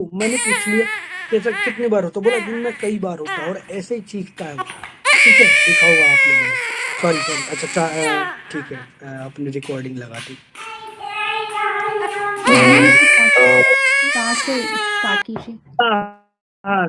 मैंने पूछ लिया कि ऐसा कितनी बार होता है, बोला दिन में कई बार होता है और ऐसे ही चीखता है वो। ठीक है, देखा होगा आप लोगों ने। सॉरी सॉरी, अच्छा ठीक है, आपने रिकॉर्डिंग लगा दी। नहीं नहीं, कहाँ से स्टार्ट कीजिए। हाँ हाँ।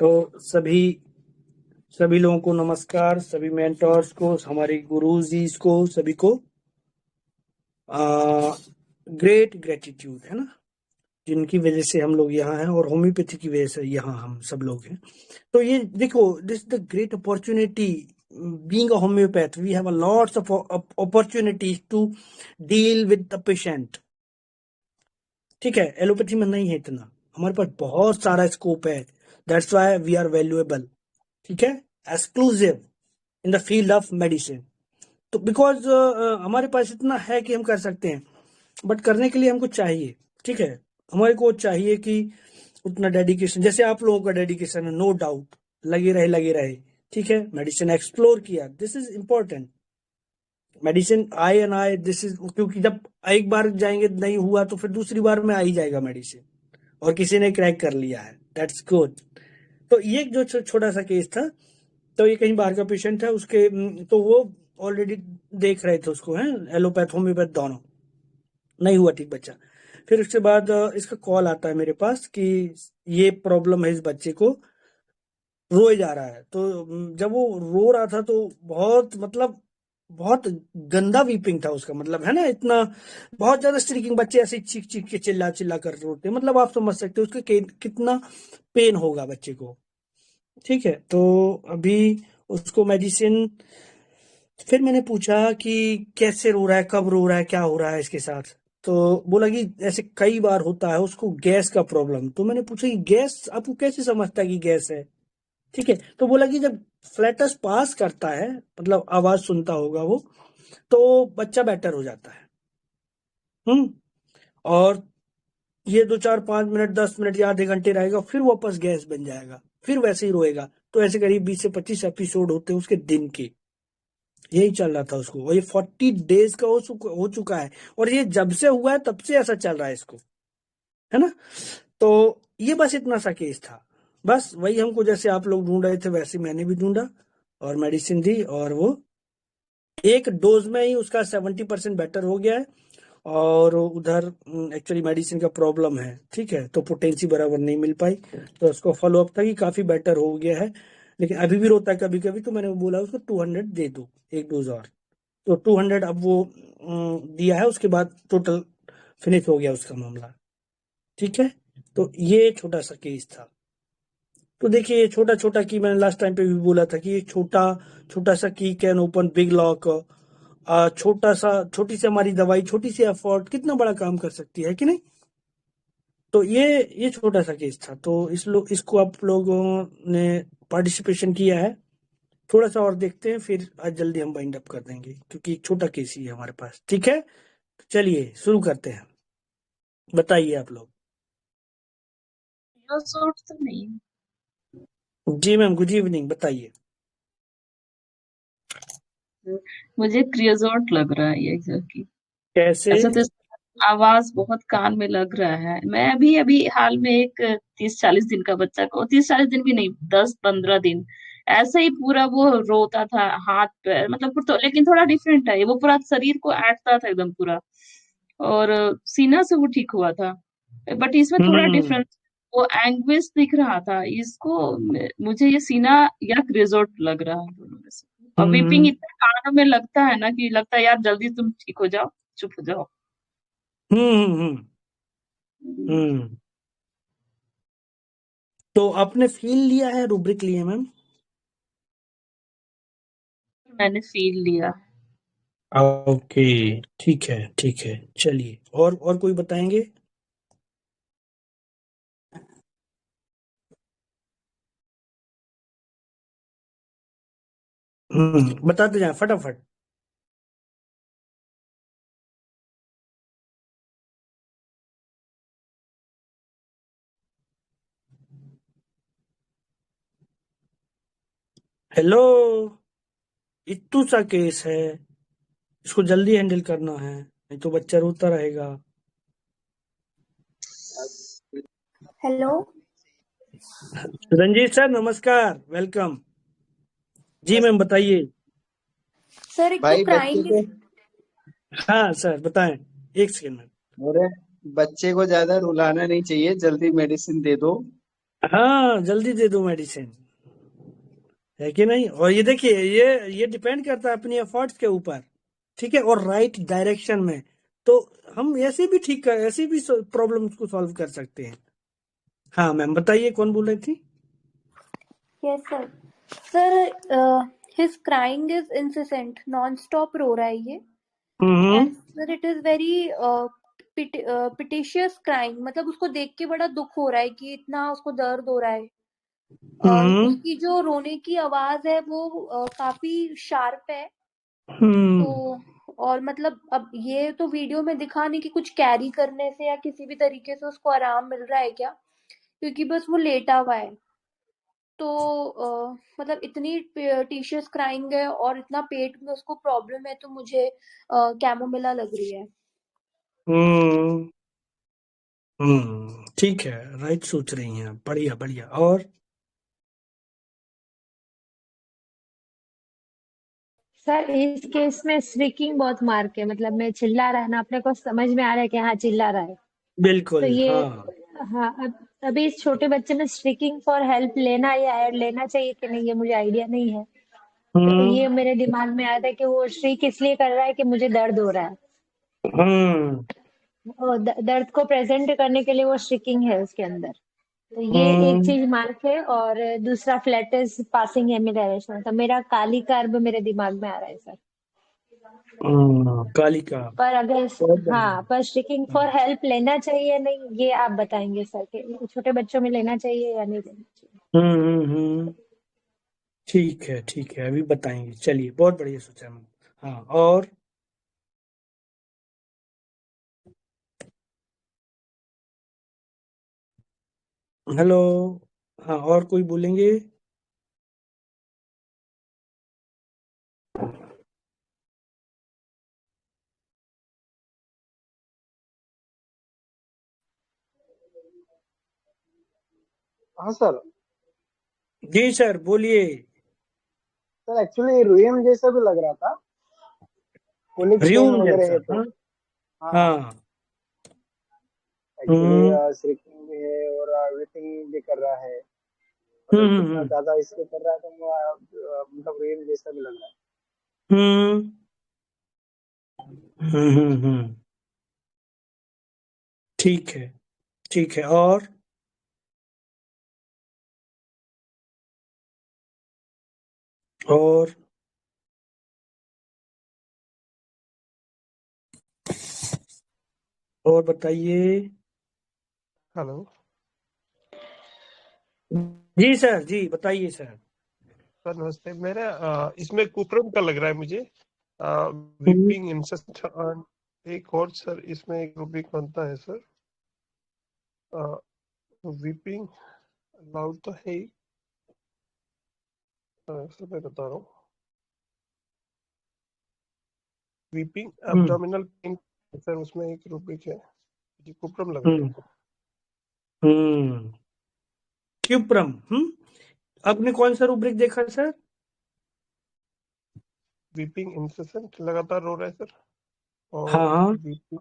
तो सभी लोगों को नमस्कार, सभी मेंटर्स को, हमारे गुरुजी को, सभी को ग्रेट ग्रेटिट्यूड, है ना, जिनकी वजह से हम लोग यहाँ हैं और होम्योपैथी की वजह से यहाँ हम सब लोग हैं। तो ये देखो, this the great opportunity, being a homeopath we have a lots of opportunities to deal with the patient. ठीक है, एलोपैथी में नहीं है इतना, हमारे पास बहुत सारा स्कोप है। That's why we are valuable. ठीक है, exclusive in the field of medicine. तो बिकॉज हमारे पास इतना है कि हम कर सकते हैं, बट करने के लिए हमको चाहिए। ठीक है, हमारे को चाहिए कि उतना डेडिकेशन, जैसे आप लोगों का डेडिकेशन है, नो डाउट, लगे रहे। ठीक है, मेडिसिन एक्सप्लोर किया, this is important. Medicine I and I, this is, क्योंकि जब एक बार जाएंगे नहीं हुआ तो फिर दूसरी बार में आ ही जाएगा मेडिसिन, और किसी ने क्रैक कर लिया है, दैट्स गुड। तो ये जो छोटा सा केस था, तो ये कहीं बाहर का पेशेंट है, उसके तो वो ऑलरेडी देख रहे थे उसको, है एलोपैथ होम्योपैथ दोनों, नहीं हुआ ठीक बच्चा। फिर उसके बाद इसका कॉल आता है मेरे पास कि ये प्रॉब्लम है इस बच्चे को, रोए जा रहा है। तो जब वो रो रहा था तो बहुत, मतलब बहुत गंदा वीपिंग था उसका, मतलब है ना, इतना बहुत ज्यादा स्ट्रीकिंग, बच्चे ऐसे ही चीख चीख के चिल्ला चिल्ला कर रोते हैं, मतलब आप समझ सकते हो उसके कितना पेन होगा बच्चे को। ठीक है, तो अभी उसको मेडिसिन, फिर मैंने पूछा कि कैसे रो रहा है, कब रो रहा है, क्या हो रहा है इसके साथ। तो बोला कि ऐसे कई बार होता है उसको, गैस का प्रॉब्लम। तो मैंने पूछा कि गैस आपको कैसे समझता है कि गैस है। ठीक है, तो बोला कि जब फ्लैटस पास करता है, मतलब आवाज सुनता होगा वो, तो बच्चा बेटर हो जाता है। हम्म। और ये 2 4 5 मिनट 10 मिनट या आधे घंटे रहेगा, फिर वापस गैस बन जाएगा, फिर वैसे ही रोएगा। तो ऐसे करीब 20 से 25 एपिसोड होते हैं उसके दिन के। यही चल रहा था उसको, और ये 40 डेज का हो चुका है। और ये जब से हुआ है तब से ऐसा चल रहा है इसको, है ना। तो ये बस इतना सा केस था। बस वही हमको, जैसे आप लोग ढूंढ रहे थे वैसे मैंने भी ढूंढा और मेडिसिन दी, और वो एक डोज में ही उसका 70% बेटर हो गया है। और उधर एक्चुअली मेडिसिन का प्रॉब्लम है। ठीक है, तो पोटेंसी बराबर नहीं मिल पाई, तो उसको फॉलो अप था कि काफी बेटर हो गया है, लेकिन अभी भी रोता है कभी कभी। तो मैंने बोला उसको 200 दे दो, एक डोज और। तो 200 अब वो दिया है, उसके बाद टोटल फिनिश हो गया उसका मामला। ठीक है, तो ये छोटा सा केस था। तो देखिए, ये छोटा छोटा की, मैंने लास्ट टाइम पे भी बोला था कि ये छोटा छोटा सा की कैन ओपन बिग लॉक। छोटा सा, छोटी सी हमारी दवाई, छोटी सी एफर्ट कितना बड़ा काम कर सकती है कि नहीं। तो ये छोटा सा केस था। तो इसको आप लोगों ने पार्टिसिपेशन किया है। थोड़ा सा और देखते हैं, फिर आज जल्दी हम बाइंड अप कर देंगे, क्योंकि एक छोटा केस ही है हमारे पास। ठीक है, चलिए शुरू करते हैं, बताइए आप लोग। क्रियोसोट तो नहीं। जी मैम, गुड इवनिंग, बताइए। मुझे क्रियोसोट लग रहा है ये एग्जैक्टली। कैसे? ऐसा तो इसका आवाज बहुत कान में लग रहा है। मैं अभी अभी हाल में एक 30 40 दिन का बच्चा को, 30 40 दिन भी नहीं, 10 15 दिन ऐसे ही पूरा वो रोता था, हाथ पैर मतलब तो, लेकिन थोड़ा डिफरेंट है ये, वो पूरा शरीर को ऐंठता था एकदम पूरा, और सीना से वो ठीक हुआ था। बट इसमें थोड़ा हम्म डिफरेंस, वो एंग्विश दिख रहा था इसको। मुझे ये सीना या क्रिजोट लग रहा है, दोनों में से। और वीपिंग हम्म इतना कानों में लगता है ना कि लगता है यार जल्दी तुम ठीक हो जाओ, चुप हो जाओ। हम्म हम्म हम्म। तो आपने फील लिया है, रूब्रिक लिया मैम? मैंने फील लिया। ओके, ठीक है ठीक है, चलिए। और कोई बताएंगे? बताते जाए फटाफट। हेलो, इत्तू सा केस है, इसको जल्दी हैंडल करना है, नहीं तो बच्चा रोता रहेगा। हेलो रंजीत सर नमस्कार, वेलकम। जी मैम बताइए। सर, एक तो भाई बच्चे क्राइंग को हाँ सर बताएं, एक सेकेंड में। अरे बच्चे को ज्यादा रुलाना नहीं चाहिए, जल्दी मेडिसिन दे दो। हाँ जल्दी दे दो मेडिसिन, है कि नहीं। और ये देखिए, ये डिपेंड करता है अपनी एफर्ट्स के ऊपर, ठीक है, और राइट डायरेक्शन में। तो हम ऐसे भी ठीक कर, ऐसे भी प्रॉब्लम्स को सॉल्व कर सकते हैं। हाँ मैम बताइए, कौन बोल रही थी। Yes sir. Sir, his crying is incessant, non stop रो रहा है ये। Hmm and sir it is very piteous crying, मतलब उसको देख के बड़ा दुख हो रहा है कि इतना उसको दर्द हो रहा है। हम्म उसकी जो रोने की आवाज है वो काफी शार्प है। तो हम्म और मतलब अब ये तो वीडियो में दिखा नहीं कि कुछ कैरी करने से या किसी भी तरीके से उसको आराम मिल रहा है क्या, क्योंकि बस वो लेटा हुआ है। तो मतलब इतनी टीशियस क्राइंग है और इतना पेट में उसको प्रॉब्लम है, तो मुझे कैमोमिला लग रही है। हम्म ठीक है, राइट सोच रही हैं आप, बढ़िया बढ़िया। और सर इस केस में स्ट्रीकिंग बहुत मार्क है, मतलब मैं चिल्ला रहा है ना, अपने को समझ में आ रहा है कि हाँ चिल्ला रहा है। तो बिल्कुल ये हाँ। हाँ, अभी इस छोटे बच्चे में स्ट्रीकिंग फॉर हेल्प लेना या ऐड लेना चाहिए कि नहीं, ये मुझे आइडिया नहीं है। तो हम्म ये मेरे दिमाग में आया था कि वो श्रीक इसलिए कर रहा है कि मुझे दर्द हो रहा है, हम्म और दर्द को प्रेजेंट करने के लिए वो श्रिकिंग है उसके अंदर। तो ये एक हम्म चीज मार्क है, और दूसरा flat is passing hemi direction, तो मेरा काली कर्व मेरे दिमाग में आ रहा है सर। कालिका। पर अगर बहुत हाँ, बढ़िया। पर स्ट्रिकिंग फॉर हेल्प लेना चाहिए या नहीं, ये आप बताएंगे सर, कि छोटे बच्चों में लेना चाहिए या नहीं लेना चाहिए। हम्म, ठीक है अभी बताएंगे, चलिए बहुत बढ़िया सोचा मैम। हाँ और हेलो, हाँ और कोई बोलेंगे। हाँ सर। जी सर बोलिए। सर एक्चुअली रुईम जैसा भी लग रहा था, पुलिक पेन हरिओम वगैरह जैसा, है तो। हाँ। हाँ हाँ। हाँ। एक्चुअली हम्म श्रिकिंग भी है और वेटिंग भी कर रहा है। अगर कितना हम्म ज्यादा इसको कर रहा है तो मतलब रुईम जैसा भी लग रहा है। हम्म हम्म। ठीक है, ठीक है। और और बताइए। हेलो जी सर, जी बताइए सर। सर, नमस्ते। मेरा इसमें कुकरम का लग रहा है मुझे। हम्म वीपिंग इंसेस्ट। एक और सर, इसमें एक रूबिक बनता है सर। वीपिंग लाउड तो है ही। सर मैं बता रहा हूँ, वीपिंग हम्म एब्डोमिनल पेन सर, उसमें एक रूबिक है। मुझे कुकरम लग रहा हम्म है। हम्म क्यूप्रम। आपने कौन सा रूब्रिक देखा सर। वीपिंग इंसेसेंट लगातार रो रहा है सर। हाँ और हाँ। Weeping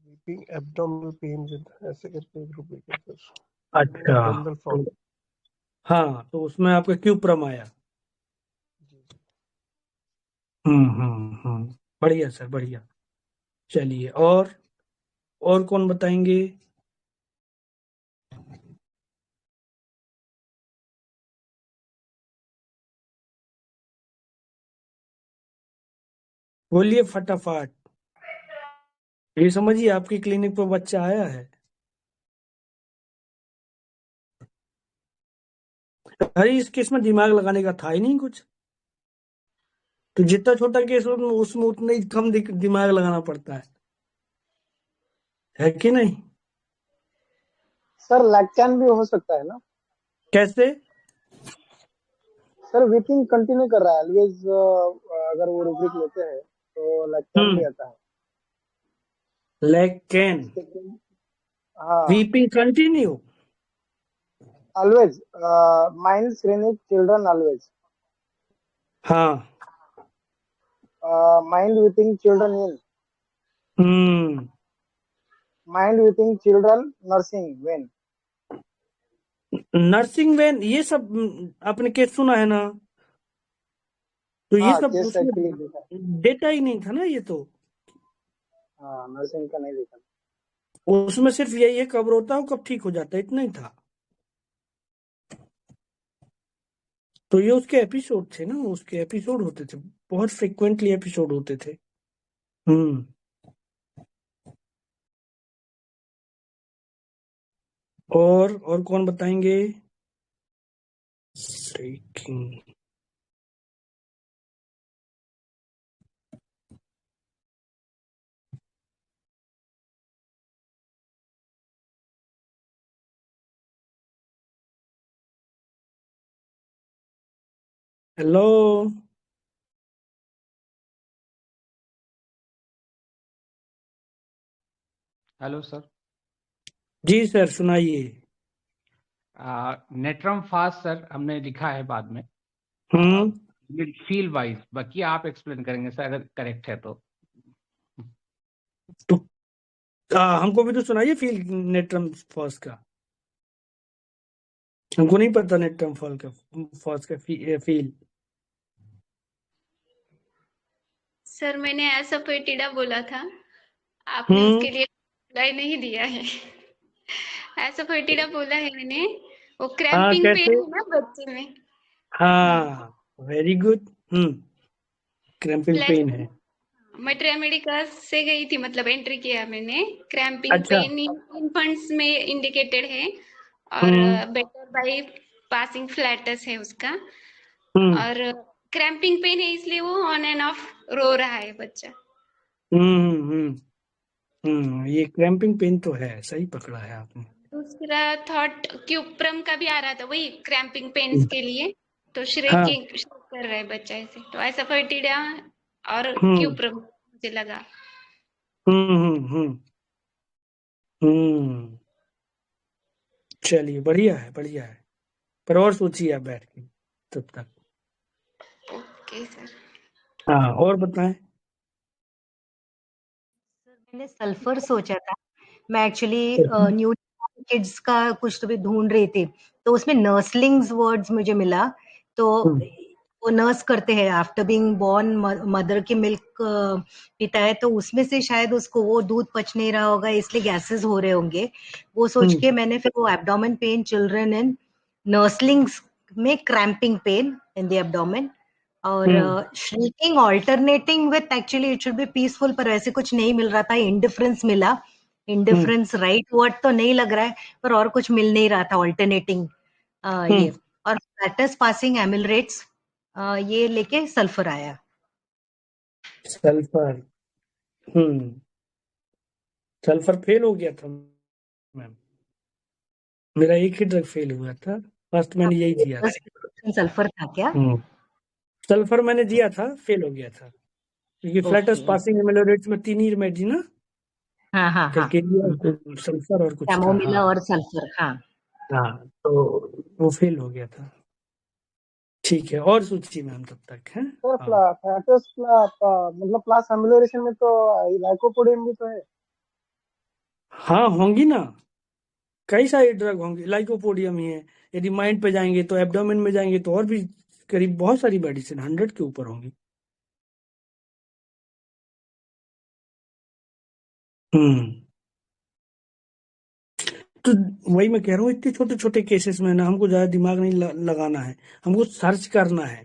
weeping abdominal pain with, ऐसे करके एक रूबिक है सर। अच्छा, एब्डोमिनल तो फॉल। हाँ तो उसमें आपका क्यूप्रम आया। जी जी। बढ़िया सर, बढ़िया। चलिए और कौन बताएंगे। बोलिए फटाफट। ये समझिए आपकी क्लिनिक पर बच्चा आया है। अरे इस केस में दिमाग लगाने का था ही नहीं कुछ, तो जितना छोटा केस हो उसमें उतना ही कम दिमाग लगाना पड़ता है कि नहीं? सर लैक्टैन भी हो सकता है ना? कैसे? सर वीपिंग कंटिन्यू कर रहा है ऑलवेज, अगर वो रूब्रिक लेते हैं तो लैक्टैन भी आता है लेग कैन इसके। हाँ weeping continue. Always, mind shrieking children always, हाँ। Mind weeping children in, hmm mind weeping children nursing when. Nursing when ये सब आपने केस सुना है ना? तो ये हाँ सब केस उसमें एक्चुअली देखा है। डेटा ही नहीं था ना ये तो। हाँ नर्सिंग का नहीं देखा। उसमें सिर्फ यही है कब रोता हो कब ठीक हो जाता है, इतना ही था। तो ये उसके एपिसोड थे ना, उसके एपिसोड होते थे, बहुत फ्रिक्वेंटली एपिसोड होते थे। हम्म और कौन बताएंगे? Freaking- hello. Hello sir. जी सर सुनाइए। नेट्रम फास्ट सर हमने लिखा है बाद में, फील वाइज, बाकी आप एक्सप्लेन करेंगे सर अगर करेक्ट है तो। तो हमको भी तो सुनाइए फील नेट्रम फॉस का। हमको नहीं पता नेट्रम फॉल का फॉस का फील। सर मैंने ऐसा पेटिडा बोला था, आपने उसके लिए रिप्लाई नहीं दिया है। ऐसा पेटिडा बोला है मैंने, वो हाँ क्रैम्पिंग कैसे? पेन है ना बच्चे में। हाँ very good. Cramping plus pain है। मटेरिया मेडिका से गई थी, मतलब एंट्री किया मैंने। क्रैम्पिंग अच्छा। पेन इन्फेंट्स में इंडिकेटेड है और बेटर बाय पासिंग फ्लैटस है उसका। और क्रैम्पिंग पेन है इसलिए वो ऑन एंड ऑफ रो रहा है बच्चा। ये क्रैम्पिंग पेन तो है, सही पकड़ा है आपने। दूसरा थॉट क्यूप्रम का भी आ रहा था, वही क्रैम्पिंग पेन्स के लिए। तो हाँ। श्रेकिंग कर रहा है बच्चा ऐसे, तो ऐसा फर्टिडा और क्यूप्रम मुझे लगा। चलिए बढ़िया है बढ़िया है, पर और सोचिए आप बैठ के तब तक। Okay sir. हाँ और बताएं। मैंने सल्फर सोचा था। मैं एक्चुअली न्यू किड्स का कुछ तो भी ढूंढ रही थी, तो उसमें नर्सलिंग्स वर्ड्स मुझे मिला। तो वो नर्स करते हैं आफ्टर बीइंग बोर्न, मदर की मिल्क पीता है, तो उसमें से शायद उसको वो दूध पच नहीं रहा होगा, इसलिए गैसेस हो रहे होंगे। वो सोच के मैंने फिर वो abdomen pain children in nurslings में cramping pain in the abdomen और shrieking alternating with actually it should be peaceful, पर ऐसे कुछ नहीं मिल रहा था। इंडिफरेंस मिला। इंडिफरेंस राइट वर्ड तो नहीं लग रहा है, पर और कुछ मिल नहीं रहा था ऑल्टरनेटिंग ये। और फ्लैटस पासिंग एमिलरेट्स ये लेके सल्फर आया। सल्फर सल्फर फेल हो गया था मैम, मेरा एक ही ड्रग फेल हुआ था, फर्स्ट मैंने यही दिया था। सल्फर था क्या? सल्फर मैंने दिया था, फेल हो गया था, क्योंकि फ्लैटस पासिंग एमिलोरेट्स में 3 ही रेमेडी ना, हाँ कैलकेरिया, सल्फर और कुछ था। कैमोमिला और सल्फर। हाँ तो वो फेल हो गया था। ठीक है और सोचिए मैम तब तक है। सर फ्लैटस मतलब प्लस एमिलोरेशन में तो लाइकोपोडियम भी तो है। हाँ होंगी ना, कई सारे ड्रग होंगे, लाइकोपोडियम ही है। यदि माइंड पे जाएंगे तो एब्डोमेन में जाएंगे तो और भी करीब बहुत सारी मेडिसिन 100 के ऊपर होंगी। तो वही मैं कह रहा हूँ, इतने छोटे छोटे केसेस में ना हमको ज्यादा दिमाग नहीं लगाना है, हमको सर्च करना है।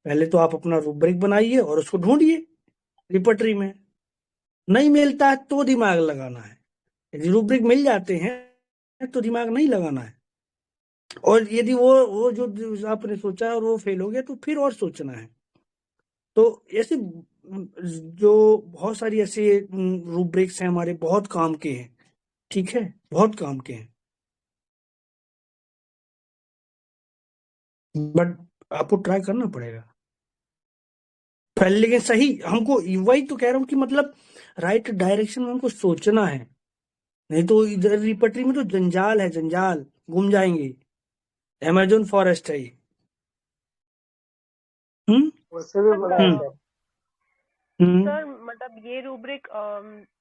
पहले तो आप अपना रूब्रिक बनाइए और उसको ढूंढिए रिपर्टरी में। नहीं मिलता है तो दिमाग लगाना है, यदि रूब्रिक मिल जाते हैं तो दिमाग नहीं लगाना है। और यदि वो जो आपने सोचा और वो फेल हो गया तो फिर और सोचना है। तो ऐसे जो बहुत सारी ऐसे रूब्रिक्स हैं हमारे, बहुत काम के हैं, ठीक है, बहुत काम के हैं, बट आपको ट्राई करना पड़ेगा पहले। लेकिन सही, हमको वही तो कह रहा हूँ कि मतलब राइट डायरेक्शन में हमको सोचना है, नहीं तो इधर रिपटरी में तो जंजाल है, जंजाल, घूम जाएंगे। अमेज़न फॉरेस्ट है ये। उससे भी बड़ा है सर। सर मतलब ये rubric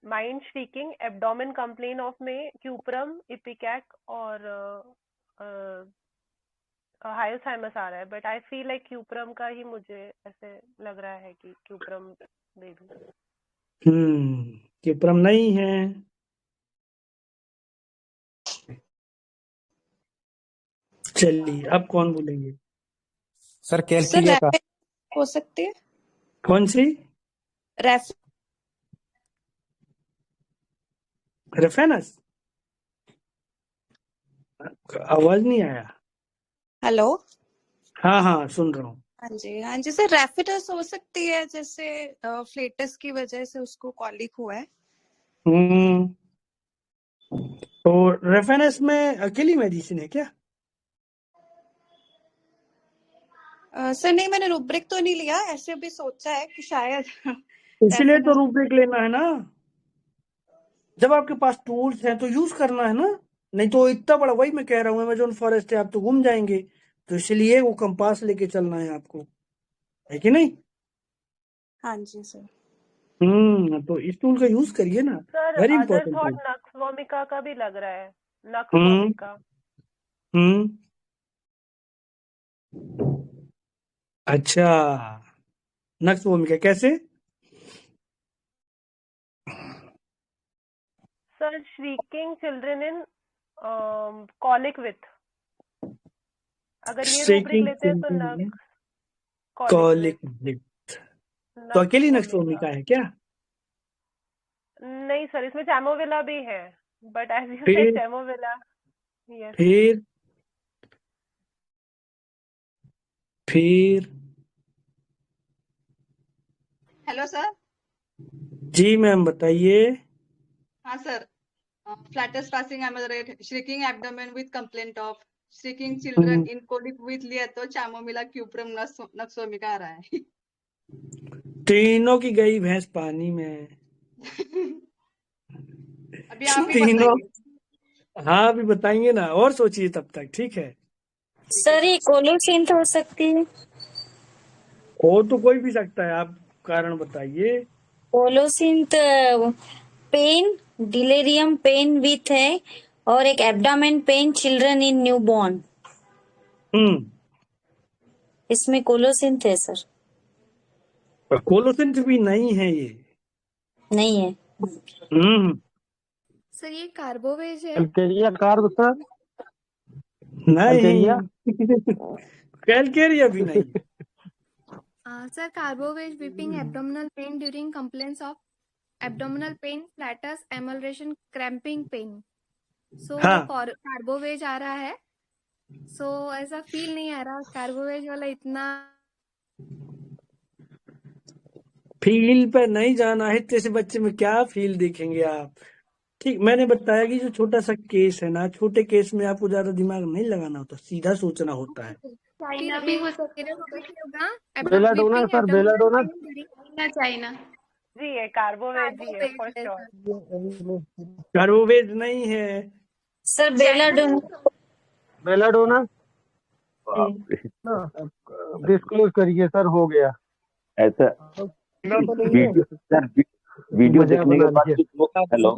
mind shrieking, abdomen complain of में क्यूप्रम, इपिकैक और हायोथाइमस आ रहा है, but I feel like cuprum का ही मुझे ऐसे लग रहा है कि क्यूप्रम दे दूं। क्यूप्रम नहीं है। चलिए अब कौन बोलेंगे? सर कैलकिलिया का हो सकती है। कौन सी? रेफेनस? आवाज नहीं आया। हेलो। हाँ सुन रहा हूँ। हाँ जी सर, रेफिनस हो सकती है, जैसे फ्लेटस की वजह से उसको कॉलिक हुआ है। तो रेफेनस में अकेली मेडिसिन है क्या? सर नहीं, मैंने रूब्रिक तो नहीं लिया, ऐसे भी सोचा है कि शायद इसलिए तो रूब्रिक लेना है ना, जब आपके पास टूल्स हैं तो यूज करना है ना, नहीं तो इतना बड़ा, वही मैं कह रहा हूँ अमेज़न फॉरेस्ट है, आप तो घूम जाएंगे। तो इसलिए वो कंपास लेके चलना है आपको, है कि नहीं? हाँ जी सर। तो इस टूल का यूज करिए ना, very important tool. Nux vomica का भी लग रहा है, नक्स वोमिका। अच्छा, नक्स वोमिका कैसे? Sir shrieking children in colic with, अगर ये रूब्रिक लेते हैं तो नक्स कॉलिक विथ, तो अकेली नक्स वोमिका है क्या? नहीं सर, इसमें चैमोविला भी है, but as you said chamomilla. फिर हेलो सर। जी मैम बताइए। हाँ sir, flatus passing ameliorate, shrieking abdomen with complaint of, shrieking children in colic with लिया तो चैमोमिला, क्यूप्रम, नक्स वोमिका आ रहा है। तीनों की गई भैंस पानी में। अभी आप ही बताइए। हाँ अभी बताएंगे ना, और सोचिए तब तक, ठीक है? सर ये कोलोसिंथ हो सकती है। हो तो कोई भी सकता है, आप कारण बताइए। Colocynth pain, delirium pain with है, और एक abdomen pain children in newborn, इसमें कोलोसिंथ है सर। कोलोसिंथ भी नहीं है, ये नहीं है। सर ये कार्बोवेज है। Calcarea carb sir? नहीं, कैलकेरिया भी नहीं। Sir carbo veg weeping abdominal pain during complaints of abdominal pain, flatus, amelioration, cramping pain. So carbo veg आ रहा है। सो ऐसा फील नहीं आ रहा कार्बोवेज वाला इतना। फील पे नहीं जाना है, जैसे बच्चे में क्या फील देखेंगे आप? ठीक, मैंने बताया कि जो छोटा सा केस है ना, छोटे केस में आपको ज्यादा दिमाग नहीं लगाना होता, सीधा सोचना होता है। चाइना भी हो सकता है। Belladonna sir, belladonna. चाइना जी है, कार्बोवेज जी है फॉर श्योर। कार्बोवेज नहीं है सर, बेलाडोना डिस्क्लोज करिए सर, हो गया ऐसा। वीडियो देखने के बाद हेलो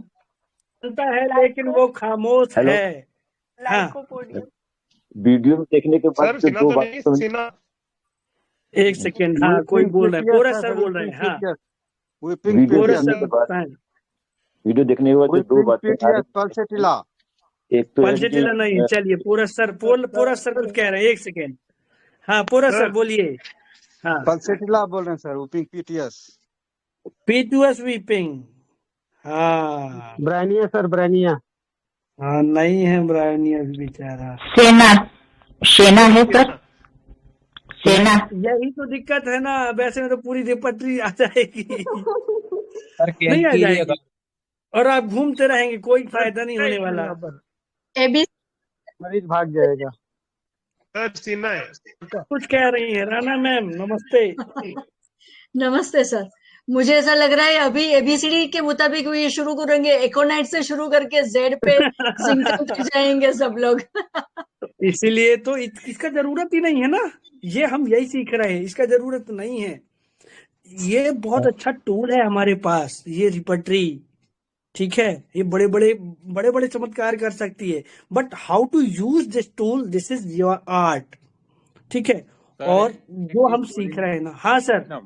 है, लेकिन वो खामोश है। वीडियो देखने के बाद जो दो बात, एक सेकेंड, हाँ कोई बोल रहा है, पूरा सर बोल रहे हैं। हाँ वीडियो देखने के बाद जो दो बातें, एक तो पल्सेटिला नहीं, चलिए पूरा सर कुछ कह रहे हैं, एक सेकेंड। हाँ पूरा सर बोलिए। हाँ पल्सेटिला बोल रहे हैं सर, वीपिंग पीटीएस वीपिंग। हाँ ब्रायनिया सर, ब्रायनिया। हाँ नहीं है ब्रायनिया बेचारा। सेना है सर, सेना। यही तो दिक्कत है ना, वैसे में तो पूरी रिपटरी आ जाएगी। सर नहीं आ कैलकेरिया जाएगी, और आप घूमते रहेंगे, कोई फायदा नहीं होने वाला। एबी मरीज भाग जाएगा। सर सीना है। कुछ कह रही है राना मैम, नमस्ते। नमस्ते सर, मुझे ऐसा लग रहा है अभी एबीसीडी के मुताबिक ये शुरू करेंगे, एकोनाइट से शुरू करके जेड पे जिंक पे जाएंगे सब लोग। इसीलिए तो इसका जरूरत ही नहीं है ना, ये हम यही सीख रहे हैं, इसका जरूरत नहीं है। ये बहुत अच्छा टूल है हमारे पास, ये रिपटरी, ठीक है, ये बड़े बड़े चमत्कार कर सकती है, but how to use this tool, this is your art, ठीक है। और जो हम सीख रहे हैं ना, हाँ सर।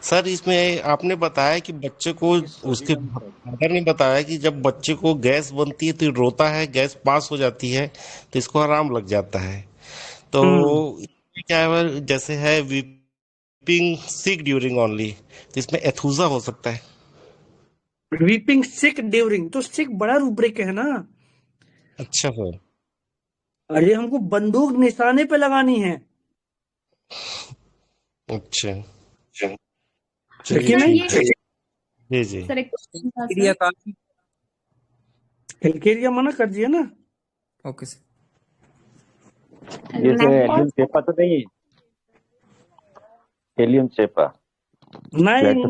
सर इसमें आपने बताया कि बच्चे को, उसके फादर ने बताया कि जब बच्चे को गैस बनती है तो रोता है, गैस पास हो जाती है तो इसको आराम लग जाता है। तो क्या है, जैसे है वीपिंग सिक ड्यूरिंग ओनली, तो इसमें एथुजा हो सकता है। वीपिंग सिक ड्यूरिंग, तो सिक बड़ा रूब्रिक है ना। अच्छा सर। अरे हमको बंदूक निशाने पे लगानी है। अच्छा चलिए, नहीं जी जी। कैलकेरिया मना कर दिया ना। Okay sir. जैसे एलियन चेपा तो नहीं है, एलियन चेपा नहीं।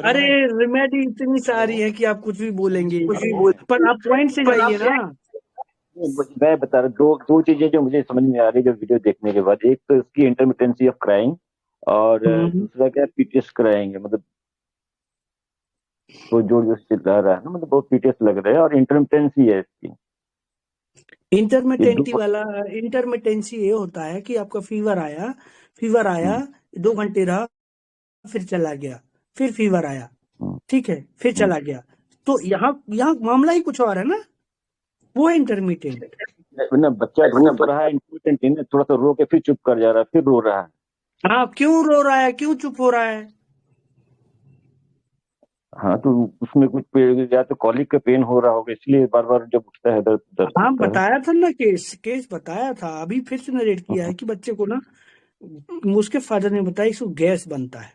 अरे रेमेडी इतनी सारी है कि आप कुछ भी बोलेंगे, पर आप पॉइंट से जाइए ना। मैं बता रहा, दो चीजें जो मुझे समझ में आ रही है जो वीडियो देखने के बाद, एक तो इसकी इंटरमिटेंसी ऑफ क्राइंग, और दूसरा क्या, पीटीएस क्राइंग है, मतलब तो जो चिल्ला रहा है ना, मतलब बहुत पीटीएस लग रहा है, और इंटरमिटेंसी है इसकी। इंटरमिटेंसी ये होता है कि आपका फीवर आया 2 घंटे रहा, फिर चला गया, फिर फीवर आया, ठीक है, फिर चला गया। तो यहाँ मामला ही कुछ और है ना, वो है इंटरमिटेंट ना। बच्चा रो तो रहा है, इंटरमिटेंट नहीं, थोड़ा सा रो के फिर चुप कर जा रहा है, फिर रो रहा है। हाँ, क्यों रो रहा है, क्यों चुप हो रहा है? हाँ, तो उसमें कुछ या तो कॉलिक का पेन हो रहा होगा, इसलिए बार बार जब उठता है दर्द। हाँ, बताया था ना, केस बताया था, अभी फिर से नरेट किया है कि बच्चे को ना, उसके फादर ने बताया इसको गैस बनता है,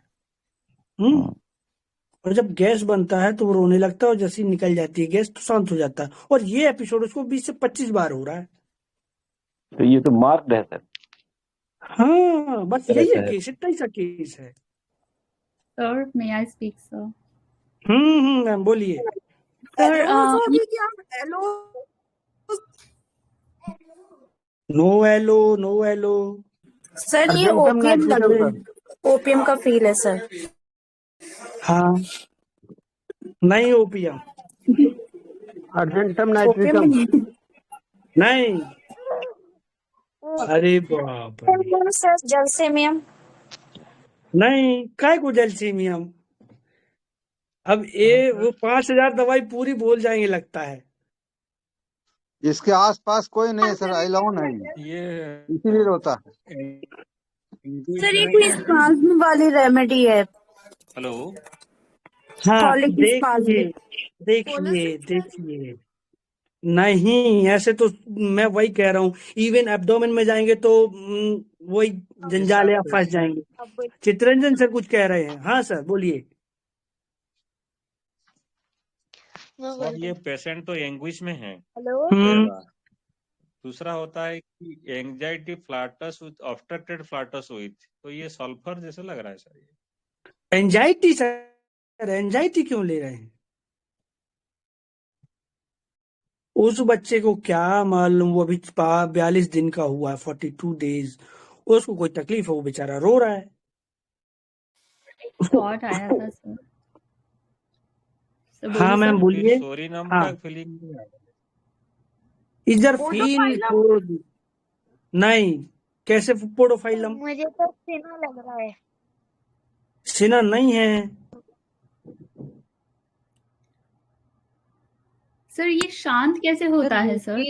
और जब गैस बनता है तो वो रोने लगता है, और जैसे ही निकल जाती है गैस तो शांत हो जाता है। और ये एपिसोड उसको 20 से 25 बार हो रहा है। तो ये तो मार्क्ड है सर। हाँ, बस यही है केस, इतना ही सा केस है। Sir, may I speak sir? Ma'am बोलिए। सर, नो एलो सर, ये ओपीएम लग रहा है, ओपीएम का फील है सर। हाँ, नहीं ओपीएम, अर्जेंटम नाइट्रिकम नहीं। अरे बाप रे, सर जलसेमियम नहीं, काय को जलसेमियम। अब ये वो 5000 दवाई पूरी बोल जाएंगे लगता है। इसके आसपास कोई नहीं है सर, अलाउ नहीं है, ये इसीलिए रोता है। सर, ये कोई स्पाज्म वाली रेमेडी है। हेलो, हाँ, देखिए, नहीं, ऐसे तो मैं वही कह रहा हूँ, इवन एब्डोमेन में जाएंगे तो वही जंजाल है, फंस जाएंगे। चित्रंजन सर कुछ कह रहे हैं। हाँ सर बोलिए। सर, ये पेशेंट तो एंग्विश में है। हेलो। दूसरा होता है कि anxiety flats with obstructed flats with, तो ये सल्फर जैसे लग रहा है सर। ये एंजाइटी सर, एंजाइटी क्यों ले रहे हैं? उस बच्चे को क्या मालूम, वो अभी 42 दिन का हुआ है, 42 डेज, उसको कोई तकलीफ है, वो बेचारा रो रहा है। थॉट आया था सर। हाँ मैम बोलिए। सोरिनम हाँ, का फीलिंग इधर फील नहीं, कैसे पोडोफाइलम? मुझे तो सिना लग रहा है। सिना नहीं है सर, ये शांत कैसे होता है सर?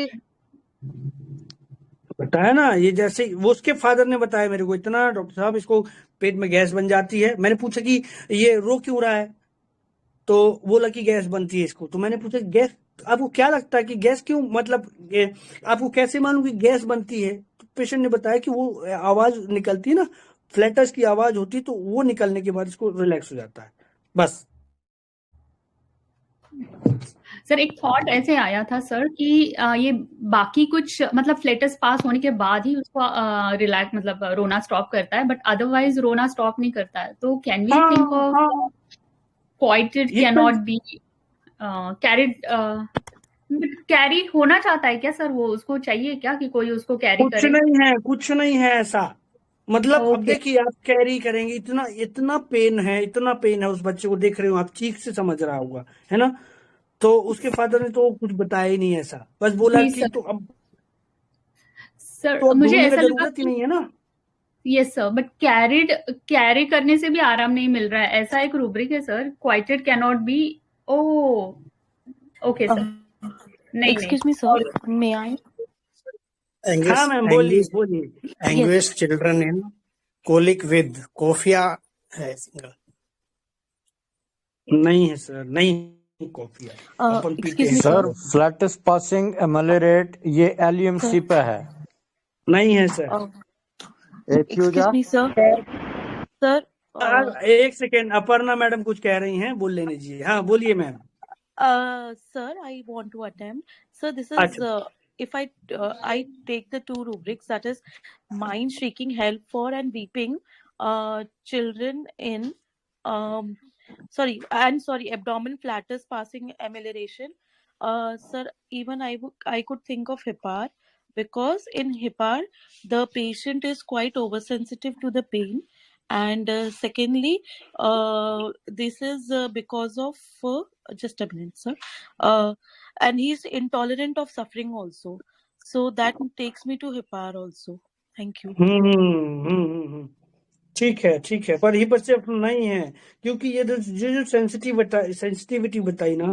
बताया ना, ये जैसे वो उसके फादर ने बताया मेरे को, इतना डॉक्टर साहब इसको पेट में गैस बन जाती है। मैंने पूछा कि ये रो क्यों रहा है, तो बोला कि गैस बनती है इसको। तो मैंने पूछा गैस आपको क्या लगता है कि गैस क्यों, मतलब आपको कैसे मालूम कि गैस बनती है? तो पेशेंट ने बताया कि वो आवाज निकलती है ना, फ्लैटर्स की आवाज होती है, तो वो निकलने के बाद इसको रिलैक्स हो जाता है बस। सर एक थॉट ऐसे आया था सर कि ये बाकी कुछ मतलब फ्लेटस पास होने के बाद ही उसको रिलैक्स मतलब रोना स्टॉप करता है, बट अदरवाइज रोना स्टॉप नहीं करता है। तो can we think of quieted can not be carried, carry होना चाहता है क्या सर? वो उसको चाहिए क्या कि कोई उसको कैरी कुछ करे? नहीं है ऐसा। मतलब अब ओके देखिए आप कैरी करेंगे, इतना पेन है उस बच्चे को, देख रहे हो आप, चीख से समझ रहा होगा, है ना? तो उसके फादर ने तो कुछ बताया ही नहीं ऐसा, बस बोला जी कि सर। तो अब सर मुझे ढूंढने का ऐसा लगा जरूरत ही नहीं है ना। यस सर, बट कैरी करने से भी आराम नहीं मिल रहा है, ऐसा एक रूब्रिक है sir, quieted can not be. Okay sir. नहीं Excuse me, sir. May I? हाँ मैम बोलिए। Yes. Children in colic with coffea है सिंगल? नहीं है सर, नहीं कोफिया, अपन पीते Excuse हैं me, sir sir. Flatus passing ameliorate ये एलयूएमसी पे है? नहीं है sir. Excuse me, sir. Sir. एक सेकेंड, अपर्णा मैडम कुछ कह रही हैं, बोल लेने दीजिए। हाँ बोलिए ma'am. Sir, I want to attempt. Sir, this is अच्छा if I take the two rubrics, that is mind shrieking, help for, and weeping children in abdomen flatters passing amelioration. Sir, even I could think of HIPAR, because in HIPAR the patient is quite oversensitive to the pain, and secondly this is because of just a minute, sir. And he's intolerant of suffering also, so that takes me to HIPAR also. Thank you. ठीक है, पर ही बच्चे नहीं है, क्योंकि ये जो sensitivity बताई ना,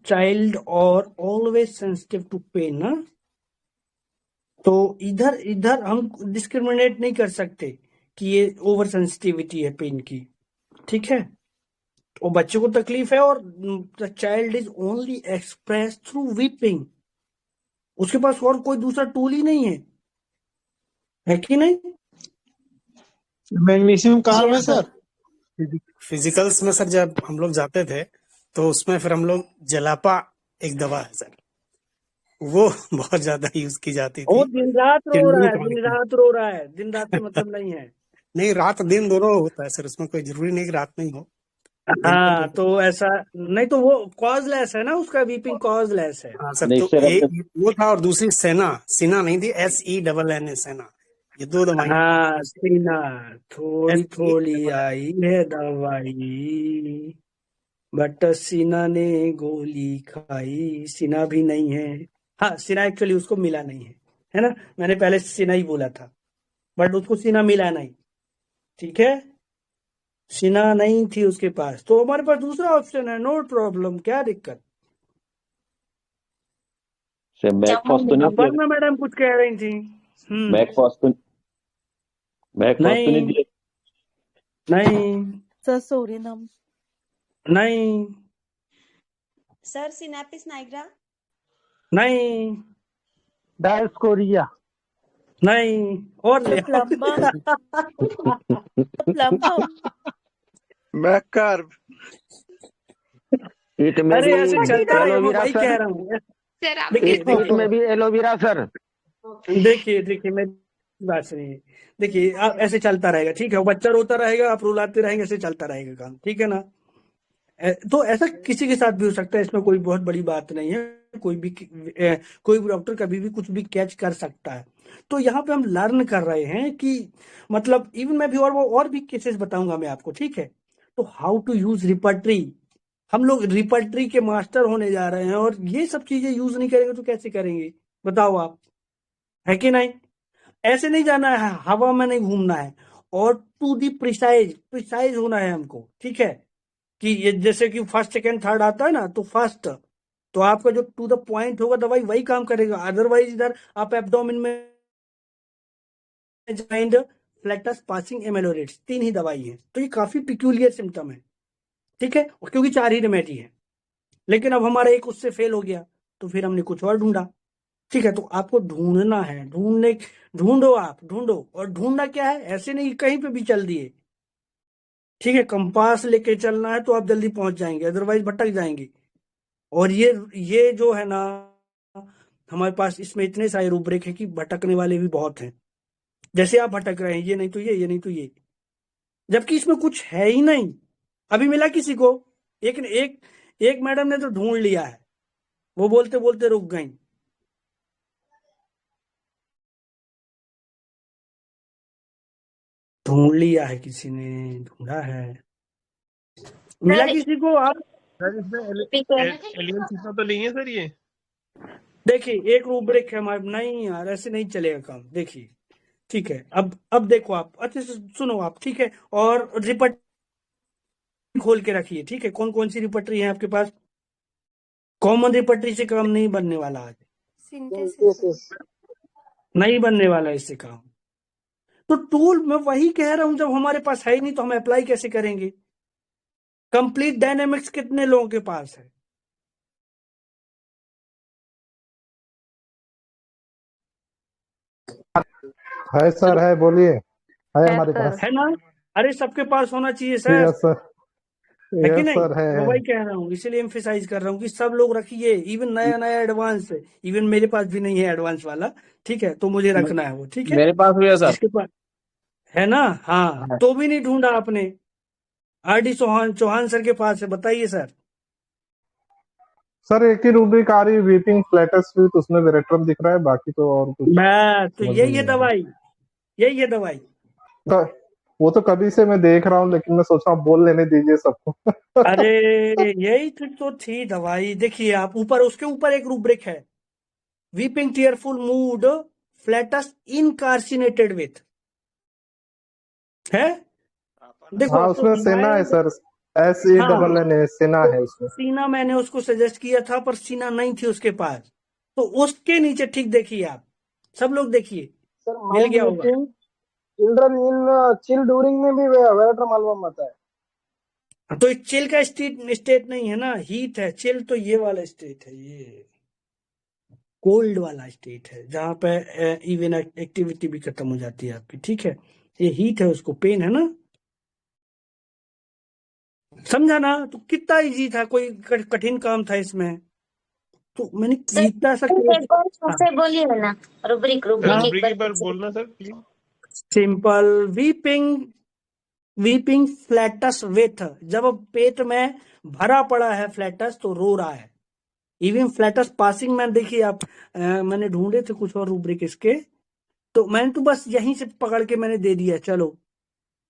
चाइल्ड और ऑलवेज सेंसिटिव टू पेन ना, तो इधर हम डिस्क्रिमिनेट नहीं कर सकते कि ये ओवर सेंसिटिविटी है पेन की, ठीक है? और बच्चे को तकलीफ है, और the child is only express through weeping, उसके पास और कोई दूसरा टूल ही नहीं है कि नहीं? मैग्नीशियम कहाँ में सर? फिजिकल्स में सर जब हम लोग जाते थे तो उसमें फिर हम लोग जलापा एक दवा है सर, वो बहुत ज्यादा यूज की जाती थी। वो दिन रात रो रहा है, दिन रात से मतलब नहीं है। नहीं, रात दिन दोनों होता है सर, उसमें कोई जरूरी नहीं कि रात में ही हो। हाँ तो ऐसा नहीं, तो वो कॉजलेस है ना, उसका वीपिंग कॉजलेस है। हाँ सर, तो एक वो था, और दूसरी सीना नहीं थी, SENNA सेना, ये दो दवाई। हाँ सीना, थोड़ी आई है दवाई, बट सीना ने गोली खाई, सीना भी नहीं है। हाँ सीना एक्चुअली उसको मिला नहीं है ना, मैंने पहले सीना ही बोला था, बट उसको सीना मिला नहीं, ठीक है? सीना नहीं थी उसके पास, तो हमारे पास दूसरा ऑप्शन है, नो प्रॉब्लम, क्या दिक्कत? अपर्णा मैडम कुछ कह रही थी। नहीं सर, सोरेनम नहीं, सर सिनेपिस नाइग्रा नहीं, डायस्कोरिया नहीं, और ले मैकर्व। अरे ऐसे चलता है, मैं वही कह रहा हूँ। में भी एलोवेरा सर। देखिए मेरी बात सुनिए, देखिए आप ऐसे चलता रहेगा, ठीक है? वो बच्चा रोता रहेगा, आप रुलाते रहेंगे, ऐसे चलता रहेगा काम, ठीक है ना? तो ऐसा किसी के साथ भी हो सकता है, इसमें कोई बहुत बड़ी बात नहीं है, कोई भी डॉक्टर कभी भी कुछ भी कैच कर सकता है। तो यहाँ पे हम लर्न कर रहे हैं कि मतलब इवन मैं भी और भी केसेस बताऊंगा मैं आपको, ठीक है? तो हाउ टू यूज रिपर्टरी, हम लोग रिपर्टरी के मास्टर होने जा रहे हैं, और ये सब चीजें यूज नहीं करेंगे तो कैसे करेंगे, बताओ आप, है कि नहीं? ऐसे नहीं जाना है, हवा में नहीं घूमना है, और टू दी प्रिसाइज होना है हमको, ठीक है? कि ये जैसे कि फर्स्ट सेकंड थर्ड आता है ना, तो फर्स्ट तो आपका जो टू द पॉइंट होगा दवाई वही काम करेगा, अदरवाइज इधर आप एब्डोमेन में फ्लैटस पासिंग एमेलोरेट्स 3 ही दवाई है, तो ये काफी पिक्यूलियर सिम्टम है, ठीक है, क्योंकि 4 ही रेमेडी है, लेकिन अब हमारा एक उससे फेल हो गया, तो फिर हमने कुछ और ढूंढा। ठीक है, तो आपको ढूंढना है, ढूंढो, आप ढूंढो, और ढूंढना क्या है, ऐसे नहीं कहीं पे भी चल दिए। ठीक है, कंपास लेके चलना है तो आप जल्दी पहुंच जाएंगे, अदरवाइज भटक जाएंगे। और ये जो है ना, हमारे पास इसमें इतने सारे रूब्रिक है कि भटकने वाले भी बहुत हैं। जैसे आप भटक रहे हैं, ये नहीं तो ये नहीं तो ये, जबकि इसमें कुछ है ही नहीं। अभी मिला किसी को, एक मैडम ने तो ढूंढ लिया है, वो बोलते बोलते रुक गई। ढूंढ लिया है किसी ने, ढूंढा है, मिला किसी को। आप सर इसमें एलियन सीखना तो नहीं है सर ये? देखिए, एक रूब्रिक है हमारे, नहीं यार ऐसे नहीं चलेगा काम। देखिए, ठीक है, अब देखो, आप अच्छे से सुनो आप, ठीक है, और रिपट खोल के रखिए। ठीक है, कौन कौन सी रिपटरी है आपके पास? कॉमन रिपटरी से काम नहीं बनने वाला आज, सिंथेसिस नहीं बनने वाला इससे काम। तो टूल मैं वही कह रहा हूं, जब हमारे पास है ही नहीं तो हम अप्लाई कैसे करेंगे? कंप्लीट डायनेमिक्स कितने लोगों के पास है? है सर, है, बोलिए। है हमारे पास, है ना? अरे सबके पास होना चाहिए सर, यस सर, है कि यस नहीं? सर, मैं वही कह रहा हूँ, इसीलिए एम्फेसाइज कर रहा हूँ कि सब लोग रखिए। इवन नया एडवांस, इवन मेरे पास भी नहीं है एडवांस वाला, ठीक है, तो मुझे रखना है वो। ठीक है, मेरे पास भी है सर। जिसके पास है ना, हाँ, तो भी नहीं ढूंढा आपने। आरडी चौहान सर के पास है, बताइए सर। सर एक ही रूब्रिक आ रही है, वीपिंग फ्लैटस विथ, उसमें वेरेट्रम दिख रहा है, बाकी तो और कुछ बस, तो समझ यही नहीं है आ रहा। दवाई, यही है दवाई। तो वो तो कभी से मैं देख रहा हूँ, लेकिन मैं सोच रहा हूँ बोल लेने दीजिए सबको। अरे यही तो थी दवाई। देखिए आप ऊपर, उसके ऊपर एक रूब्रिक है, weeping tearful mood flatus incarcerated with, है। देखो हाँ, तो उसमें सेना है सर, SENN सेना है उसमें। सीना मैंने उसको सजेस्ट किया था, पर सीना नहीं थी उसके पास, तो उसके नीचे ठीक देखिए आप, सब लोग देखिए, सर मिल माइंड गया होगा। Meeting children in chill during में भी वेरेट्रम एल्बम आता है। तो चिल का स्टेट नहीं है ना, हीट है। चिल तो ये वाला स्टेट है, ये कोल्ड वाला स्टेट है, जहां पे इवन एक्टिविटी भी खत्म हो जाती है आपकी। ठीक है, ये हीट है, उसको पेन है ना, समझा ना? तो कितना इजी था, कोई कठिन काम था इसमें? तो मैंने इतना सा बोलिए ना, रूब्रिक रूब्रिक एक बार बोलना sir please. Simple, weeping flats with, जब पेट में भरा पड़ा है फ्लैटस तो रो रहा है। इवन फ्लैटस पासिंग में देखिए आप, मैंने ढूंढे थे कुछ और रूब्रिक इसके, तो मैंने तो बस यहीं से पकड़ के मैंने दे दिया, चलो,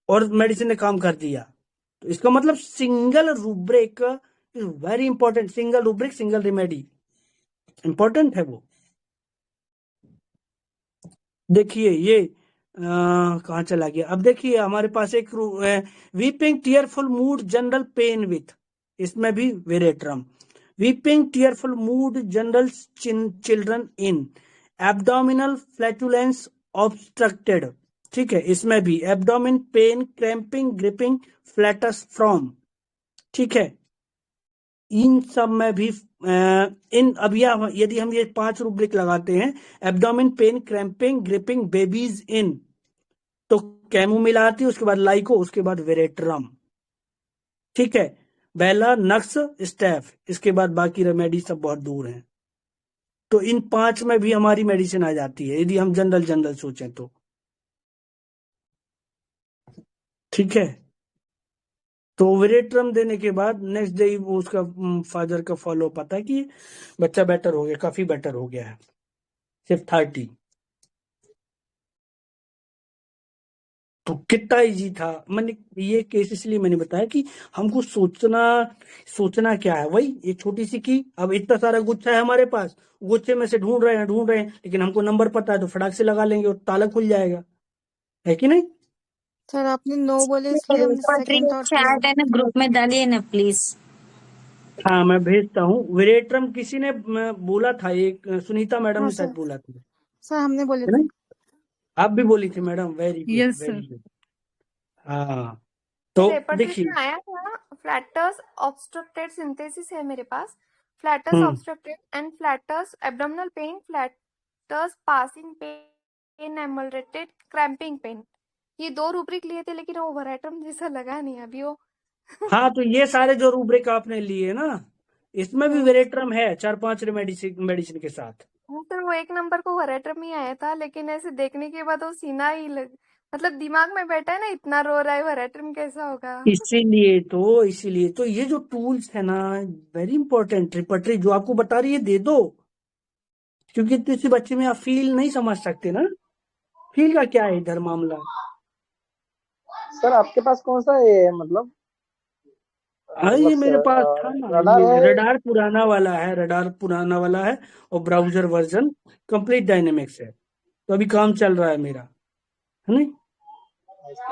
और मेडिसिन ने काम कर दिया। तो इसका मतलब single rubric is very important, single rubric single remedy important है वो। देखिए ये कहाँ चला गया? अब देखिए हमारे पास एक weeping tearful mood general pain with, इसमें भी veratrum. Weeping tearful mood general children in abdominal flatulence obstructed, ठीक है, इसमें भी abdomen pain cramping griping flatus from, ठीक है, इन सब में भी अब यदि हम ये 5 रूब्रिक लगाते हैं, abdomen pain cramping griping babies in, तो कैमोमिल आती है, उसके बाद लाइको, उसके बाद वेरेट्रम, ठीक है, बेला नक्स स्टेफ, इसके बाद बाकी रेमेडी सब बहुत दूर हैं। तो इन 5 में भी हमारी मेडिसिन आ जाती है, यदि हम जनरल सोचें तो। ठीक है, तो वेरेट्रम देने के बाद नेक्स्ट डे वो उसका फादर का फॉलो अप आता है कि बच्चा बेटर हो गया, काफी बेटर हो गया है, सिर्फ 30। तो कितना इजी था। मैंने ये केस इसलिए मैंने बताया कि हमको सोचना क्या है, वही एक छोटी सी की। अब इतना सारा गुच्छा है हमारे पास, गुच्छे में से ढूंढ रहे हैं, लेकिन हमको नंबर पता है तो फटाक से लगा लेंगे और ताला खुल जाएगा, है कि नहीं? सर आपने नो बोले इसलिए हमने सेकंड थॉट चैट है ना, ग्रुप में डालिए ना प्लीज। हाँ मैं भेजता हूँ। वेरेट्रम किसी ने बोला था, एक सुनीता मैडम ने शायद बोला था, सर हमने बोले है थे। ना? आप भी बोली थी madam, very good, yes very sir. Good. हाँ तो रेपर्टरी देखिए, में आया था फ्लैटस ऑब्स्ट्रक्टेड सिंथेसिस है मेरे पास, flatus hmm obstructed and flatus abdominal pain, flatus passing pain, ameliorated cramping pain, ये 2 रूब्रिक लिए थे, लेकिन वो वराइटम जैसा लगा नहीं अभी वो। हाँ, तो ये सारे जो रूब्रिक आपने लिए ना, इसमें भी वेरेट्रम है 4-5 मेडिसिन के साथ। सर वो 1 नंबर को वराइटम ही आया था, लेकिन ऐसे देखने के बाद वो सीना ही मतलब दिमाग में बैठा है ना, इतना रो रहा है, वराइटम कैसा होगा। इसीलिए तो ये जो टूल्स है ना, वेरी इंपॉर्टेंट। रिपर्टरी जो आपको बता रही है दे दो, क्योंकि किसी बच्चे में आप फील नहीं समझ सकते ना, फील का क्या है इधर मामला। सर आपके पास कौन सा है, मतलब ये मेरे पास था ना, रडार ये है? रडार पुराना वाला है और ब्राउजर वर्जन कंप्लीट डायनेमिक्स है। तो अभी काम चल रहा है मेरा, है नहीं,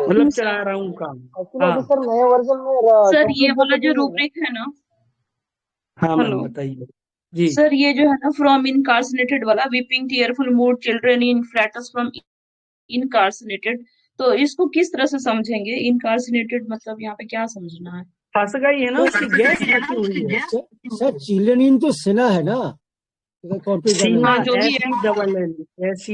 मतलब चला रहा हूँ काम। एक्चुअली हाँ अभी सर नए वर्जन में सर ये complete वाला तो जो नहीं है ना? रूब्रिक है ना, हाँ मैम हेलो बताइए जी। सर, ये जो है ना फ्रॉम इनकार्सनेटेड वाला, weeping tearful mood children in flatus from incarcerated, तो इसको किस तरह से समझेंगे? इनकार्सनेटेड मतलब यहाँ पे क्या समझना है? फंस गई है ना, उसकी गैस फंसी हुई है। सर चिल्ड्रन इन तो सेना है ना, कॉम्प्लीट सीना हाँ जो भी है। SE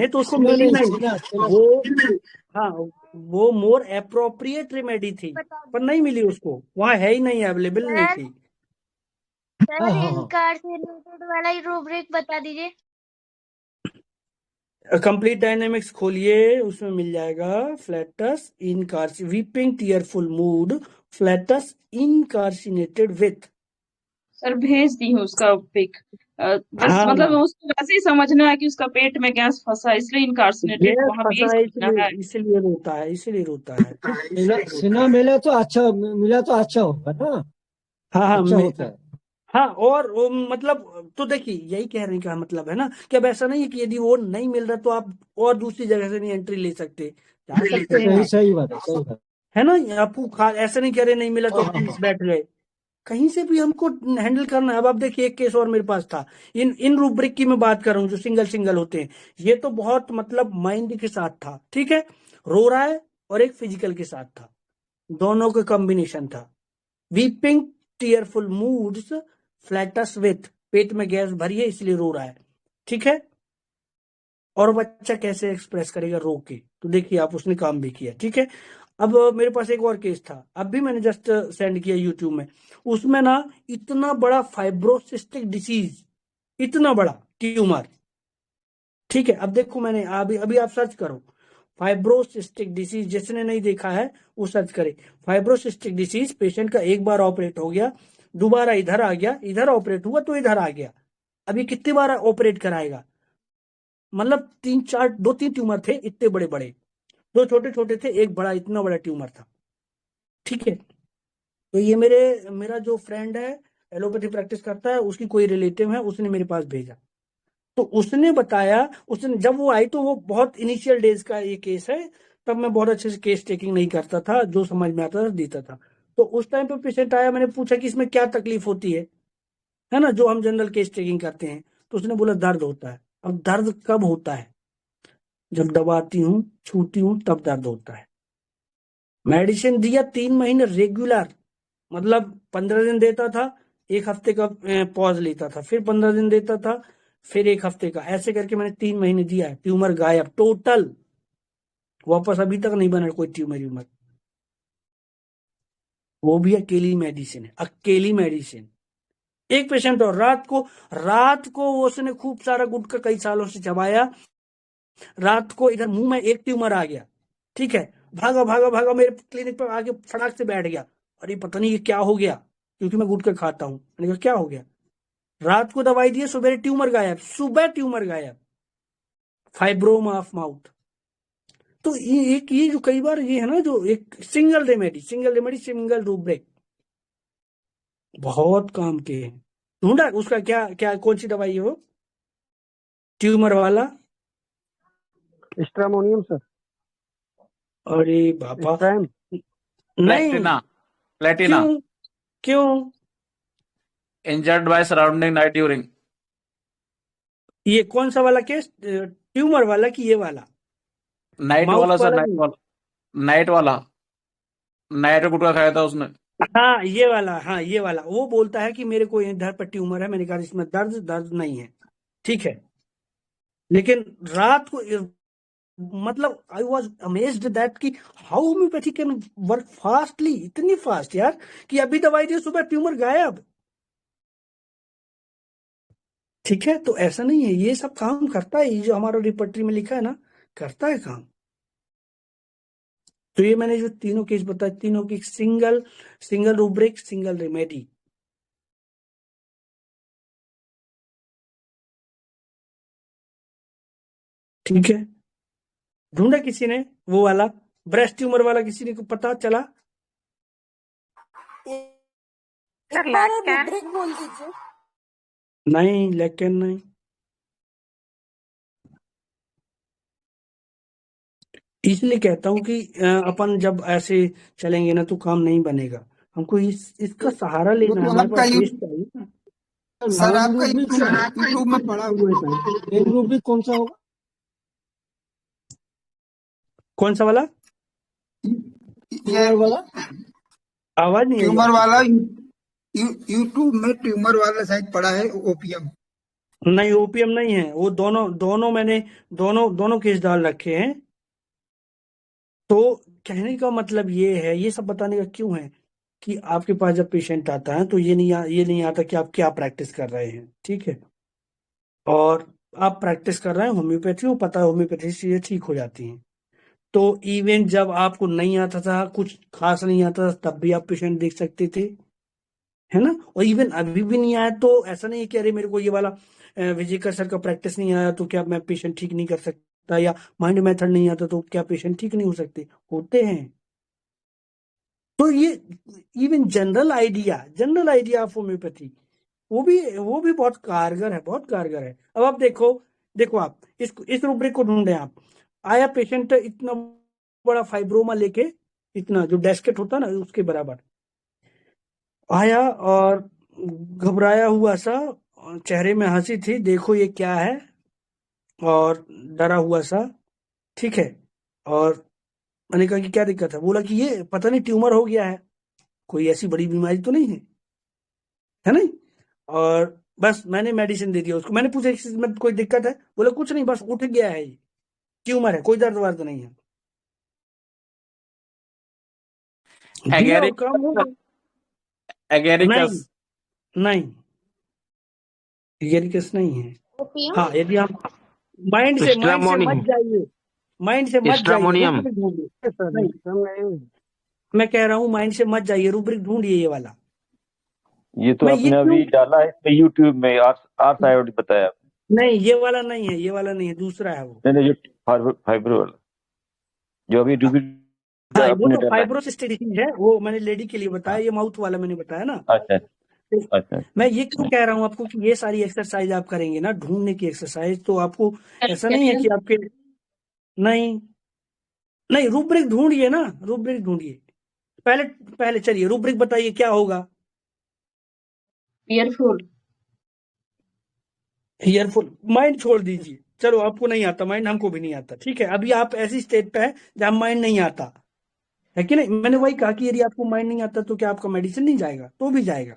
है तो उसको सेना मिली नहीं, नहीं सेना वो। हाँ, वो मोर अप्रोप्रिएट रेमेडी थी, पर नहीं मिली उसको, वहाँ है ही नहीं, अवेलेबल नहीं थी। सर इनकार्सनेटेड वाला ही रूब्रिक बता दीजिए। कंप्लीट डायनेमिक्स खोलिए, उसमें मिल जाएगा flatus weeping tearful mood, flatus incarcerated with. Sir भेज दी हूँ उसका पिक, बस हाँ मतलब मैम, उसको वैसे ही समझना है कि उसका पेट में गैस फंसा है, इसलिए इनकार्सनेटेड, गैस वहां पे फंसा यही है समझना है। इसलिए रोता है। सेना मिला तो अच्छा होगा ना, हाँ हाँ अच्छा होता है। हाँ, और वो मतलब तो देखिए, यही कहने का मतलब है ना कि अब ऐसा नहीं है कि यदि वो नहीं मिल रहा तो आप और दूसरी जगह से नहीं एंट्री ले सकते, जा सकते हैं आप, सही बात है, सही बात है ना। आपको ऐसा नहीं कह रहे नहीं मिला तो आप बैठ गए, कहीं से भी हमको हैंडल करना है। अब आप देखिए, एक केस और मेरे पास था, इन रूब्रिक की मैं बात कर रहा हूँ जो सिंगल होते हैं, ये तो बहुत मतलब माइंड के साथ था, ठीक है, रो रहा है, और एक फिजिकल के साथ था, दोनों का कॉम्बिनेशन था। Weeping tearful moods, flatus with, पेट में गैस भरी है इसलिए रो रहा है, ठीक है। और बच्चा कैसे एक्सप्रेस करेगा रो के, तो देखिए आप, उसने काम भी किया, ठीक है। अब मेरे पास एक और केस था, अब भी मैंने जस्ट सेंड किया यूट्यूब में, उसमें ना इतना बड़ा फाइब्रोसिस्टिक डिसीज, इतना बड़ा ट्यूमर, ठीक है। अब देखो, मैंने अभी आप सर्च करो फाइब्रोसिस्टिक डिसीज, जिसने नहीं देखा है वो सर्च करे फाइब्रोसिस्टिक डिसीज। पेशेंट का एक बार ऑपरेट हो गया, दोबारा इधर आ गया, इधर ऑपरेट हुआ तो इधर आ गया, अभी कितनी बार ऑपरेट कराएगा? मतलब 2-3 ट्यूमर थे इतने बड़े बड़े, 2 छोटे थे, एक बड़ा, इतना बड़ा ट्यूमर था, ठीक है। तो ये मेरा जो फ्रेंड है, एलोपैथी प्रैक्टिस करता है, उसकी कोई रिलेटिव है, उसने मेरे पास भेजा, तो उसने बताया, उसने जब वो आई तो वो बहुत इनिशियल डेज का ये केस है, तब मैं बहुत अच्छे से केस टेकिंग नहीं करता था, जो समझ में आता था देता था। तो उस टाइम पे पेशेंट आया, मैंने पूछा कि इसमें क्या तकलीफ होती है ना, जो हम जनरल केस टेकिंग करते हैं, तो उसने बोला दर्द होता है। अब दर्द कब होता है? जब दबाती हूँ, छूती हूँ, तब दर्द होता है। मेडिसिन दिया 3 महीने रेगुलर, मतलब 15 दिन देता था, 1 हफ्ते का पॉज लेता था, फिर 15 दिन देता था, फिर 1 हफ्ते का, ऐसे करके मैंने 3 महीने दिया है। ट्यूमर गायब टोटल, वापस अभी तक नहीं बना कोई ट्यूमर। वो भी अकेली मेडिसिन है, अकेली मेडिसिन। एक पेशेंट और रात को उसने खूब सारा गुटखा कई सालों से चबाया, रात को इधर मुंह में एक ट्यूमर आ गया, ठीक है, भागा मेरे क्लिनिक पर आके फटाक से बैठ गया, अरे पता नहीं ये क्या हो गया, क्योंकि मैं गुटखा खाता हूं। मैंने कहा क्या हो गया? रात को दवाई दी, सुबह ट्यूमर गायब, फाइब्रोमा ऑफ माउथ। तो ये जो कई बार ये है ना, जो एक सिंगल रेमेडी सिंगल रूब्रिक बहुत काम के हैं। ढूंढा उसका क्या कौन सी दवाई है वो ट्यूमर वाला? Stramonium sir. अरे बाबा, स्ट्रैम नहीं, प्लेटिना क्यों? Injured by surrounding night during. ये कौन सा वाला केस, ट्यूमर वाला कि ये वाला? नाइट वाला सर, नाइट वाला, नाइट गुटखा खाया था उसने। हाँ ये वाला, हाँ ये वाला, वो बोलता है कि मेरे को इधर पर ट्यूमर है। मैंने कहा इसमें दर्द दर्द नहीं है, ठीक है। लेकिन रात को मतलब आई वॉज अमेज्ड दैट कि how homeopathy can work fastly, इतनी फास्ट यार, कि अभी दवाई दी सुबह ट्यूमर गायब। ठीक है, तो ऐसा नहीं है, ये सब काम करता है, ये जो हमारा रिपर्टरी में लिखा है ना, करता है काम। तो ये मैंने जो तीनों केस बताए, तीनों की सिंगल रूब्रिक, सिंगल रेमेडी। ठीक है, ढूंढा किसी ने वो वाला ब्रेस्ट ट्यूमर वाला, किसी ने को पता चला? एक बार और रुब्रिक बोल दीजिए। नहीं, लेकिन नहीं। इसलिए कहता हूँ कि अपन जब ऐसे चलेंगे ना तो काम नहीं बनेगा। हमको इसका सहारा लेना है, हमारे पास बेस चाहिए ना। सर आपका यूट्यूब में पड़ा हुआ है सर, एक रूब्रिक कौन सा होगा? कौन सा वाला? ट्यूमर वाला, आवाज नहीं ट्यूमर वाला यूट्यूब में ट्यूमर वाला शायद पड़ा है, ओपीएम। नहीं, ओपीएम नहीं है वो, दोनों मैंने दोनों केस डाल रखे हैं। तो कहने का मतलब ये है, ये सब बताने का क्यों है कि आपके पास जब पेशेंट आता है तो ये नहीं आता कि आप क्या प्रैक्टिस कर रहे हैं, ठीक है। और आप प्रैक्टिस कर रहे हैं होम्योपैथी, वो पता है होम्योपैथी से ये ठीक हो जाती हैं। तो इवन जब आपको नहीं आता था, कुछ खास नहीं आता था, तब भी आप पेशेंट देख सकते थे, है ना। और इवन अभी भी नहीं आया तो ऐसा नहीं है कि अरे मेरे को ये वाला विजेकर सर का प्रैक्टिस नहीं आया तो क्या मैं पेशेंट ठीक नहीं कर सकता, या माइंड मेथड नहीं आता तो क्या पेशेंट ठीक नहीं हो सकते, होते हैं। तो ये even general idea of homeopathy वो भी बहुत कारगर है, बहुत कारगर है। अब आप देखो आप इस रूब्रिक को ढूंढे आप। आया पेशेंट इतना बड़ा फाइब्रोमा लेके, इतना जो डेस्केट होता ना उसके बराबर आया, और घबराया हुआ सा, चेहरे में हंसी थी, देखो ये क्या है, और डरा हुआ सा, ठीक है। और मैंने कहा कि क्या दिक्कत है? बोला कि ये पता नहीं ट्यूमर हो गया है, कोई ऐसी बड़ी बीमारी तो नहीं है नहीं। और बस मैंने मेडिसिन दे दिया उसको। मैंने पूछा इसमें कोई दिक्कत है? बोला कुछ नहीं, बस उठ गया है, ये ट्यूमर है, कोई दर्द वर्द नहीं है। दिया और काम हो गया। एगेरिकस नहीं, एगेरिकस नहीं है। हाँ, यदि आप माइंड से मत जाइए, स्ट्रामोनियम। नहीं, मैं कह रहा हूँ माइंड से मत जाइए, रूब्रिक ढूंढिए ये वाला। ये तो आपने अभी डाला है इसमें यूट्यूब में, आर बताया। नहीं, ये वाला नहीं है, ये वाला नहीं है, दूसरा है वो। नहीं, जो फाइब्रो वाला जो अभी हाँ, वो तो फाइब्रोसिस्टिक डिसीज है, वो मैंने लेडी के लिए बताया। ये माउथ वाला मैंने बताया ना। अच्छा। मैं ये क्यों कह रहा हूँ आपको कि ये सारी एक्सरसाइज आप करेंगे ना, ढूंढने की एक्सरसाइज, तो आपको ऐसा नहीं है कि आपके नहीं रूब्रिक ढूंढिए ना, रूब्रिक ढूंढिए। पहले चलिए रूब्रिक बताइए क्या होगा। ईयरफुल माइंड छोड़ दीजिए, चलो आपको नहीं आता माइंड, हमको भी नहीं आता, ठीक है। अभी आप ऐसी स्टेट पे है जहां माइंड नहीं आता है कि नहीं। मैंने वही कहा कि यदि आपको माइंड नहीं आता तो क्या आपका मेडिसिन नहीं जाएगा? तो भी जाएगा।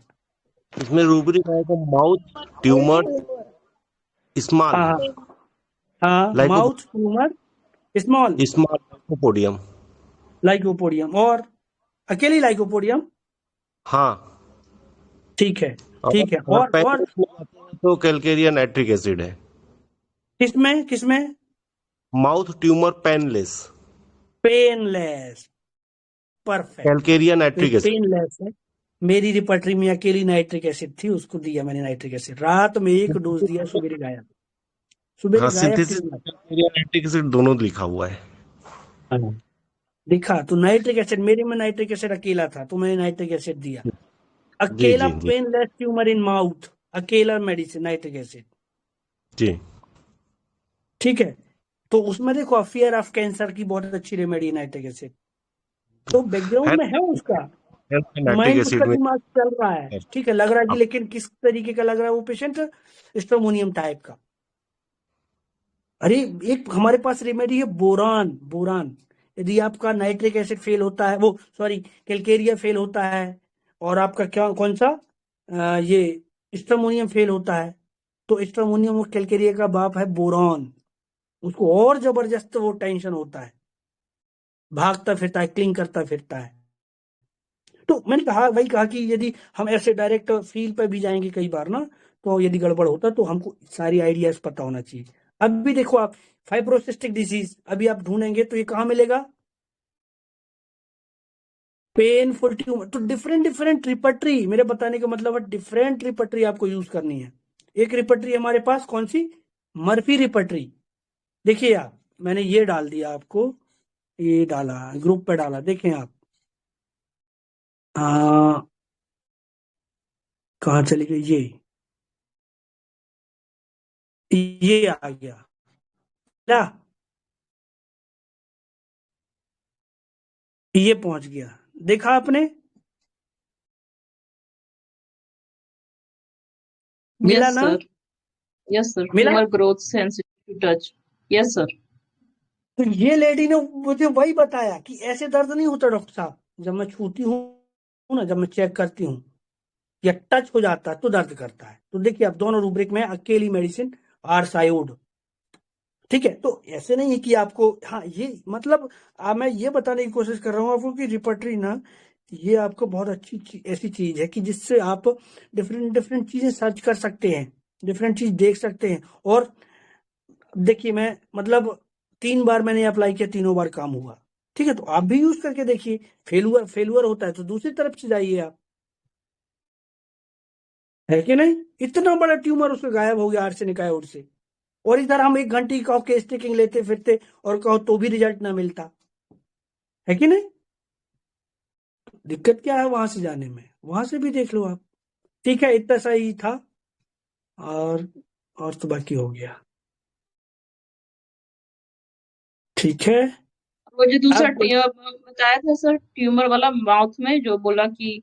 इसमें रूब्रिक आएगा माउथ ट्यूमर स्मॉल। हाँ, माउथ ट्यूमर स्मॉल लाइकोपोडियम और अकेली लाइकोपोडियम। हाँ, ठीक है। और तो कैलकेरिया नाइट्रिक एसिड है। किसमें? Mouth tumour painless perfect. Calcarea nitric acid painless है। मेरी रिपर्टरी में अकेली नाइट्रिक एसिड थी, उसको दिया मैंने नाइट्रिक एसिड, रात में 1 डोज दिया, सुबह गायब। सिंथेसिस कैलकेरिया नाइट्रिक एसिड दोनों लिखा हुआ है। दिखा तो नाइट्रिक एसिड, मेरे में नाइट्रिक एसिड अकेला था तो मैंने नाइट्रिक एसिड दिया। अकेला पेनलेस ट्यूमर इन माउथ, अकेला मेडिसिन नाइट्रिक एसिड जी, ठीक है। तो उसमें देखो फियर ऑफ कैंसर की बहुत अच्छी रेमेडी नाइट्रिक एसिड, तो बैकग्राउंड में है उसका, माइंड उसका दिमाग चल रहा है, ठीक है, लग रहा है कि, लेकिन किस तरीके का लग रहा है वो पेशेंट? स्ट्रोमोनियम टाइप का। अरे एक हमारे पास रेमेडी है बोरान। यदि आपका नाइट्रिक एसिड फेल होता है, कैलकेरिया फेल होता है, और आपका क्या कौन सा ये स्ट्रमोनियम फेल होता है, तो स्ट्रमोनियम और कैलकेरिया का बाप है बोरॉन, उसको और जबरदस्त वो टेंशन होता है, भागता फिरता है, क्लिंग करता फिरता है। तो मैंने कहा वही कहा कि यदि हम ऐसे डायरेक्ट फील पे भी जाएंगे कई बार ना, तो यदि गड़बड़ होता तो हमको सारी आइडियाज पता होना चाहिए। अब भी देखो आप फाइब्रोसिस्टिक डिजीज अभी आप ढूंढेंगे तो ये कहाँ मिलेगा, पेनफुल ट्यूमर। तो डिफरेंट डिफरेंट रिपर्टरी, मेरे बताने का मतलब है डिफरेंट रिपर्टरी आपको यूज करनी है। एक रिपर्टरी हमारे पास कौन सी, मर्फी रिपर्टरी। देखिए आप, मैंने ये डाल दिया आपको, ये डाला ग्रुप पे डाला, देखें आप कहाँ चली गई, ये आ गया क्या, ये पहुंच गया, देखा आपने, मिला Yes, ना, sir. Yes, sir. मिला। Tumor growth sensitive to touch. Yes, sir. तो ये लेडी ने मुझे वही बताया कि ऐसे दर्द नहीं होता डॉक्टर साहब, जब मैं छूती हूँ ना, जब मैं चेक करती हूँ या टच हो जाता है तो दर्द करता है। तो देखिए आप दोनों रूब्रिक में अकेली मेडिसिन आरसायोड, ठीक है। तो ऐसे नहीं है कि आपको, हाँ ये मतलब मैं ये बताने की कोशिश कर रहा हूँ आपको कि रिपर्टरी ना, ये आपको बहुत अच्छी ऐसी चीज है कि जिससे आप डिफरेंट डिफरेंट चीजें सर्च कर सकते हैं, डिफरेंट चीज देख सकते हैं। और देखिए मैं मतलब 3 बार मैंने अप्लाई किया, तीनों बार काम हुआ, ठीक है। तो आप भी यूज करके देखिए, फेलुअर होता है तो दूसरी तरफ से जाइए आप, है कि नहीं। इतना बड़ा ट्यूमर उसका गायब हो गया आर्सेनिक आयोड से, और इधर हम 1 घंटे कहो के स्टिकिंग लेते फिरते और कहो तो भी रिजल्ट ना मिलता, है कि नहीं। दिक्कत क्या है वहां से जाने में, वहां से भी देख लो आप, ठीक है। इतना सही था, और तो बाकी हो गया, ठीक है। वो जो दूसरा अब बताया था सर, ट्यूमर वाला माउथ में, जो बोला कि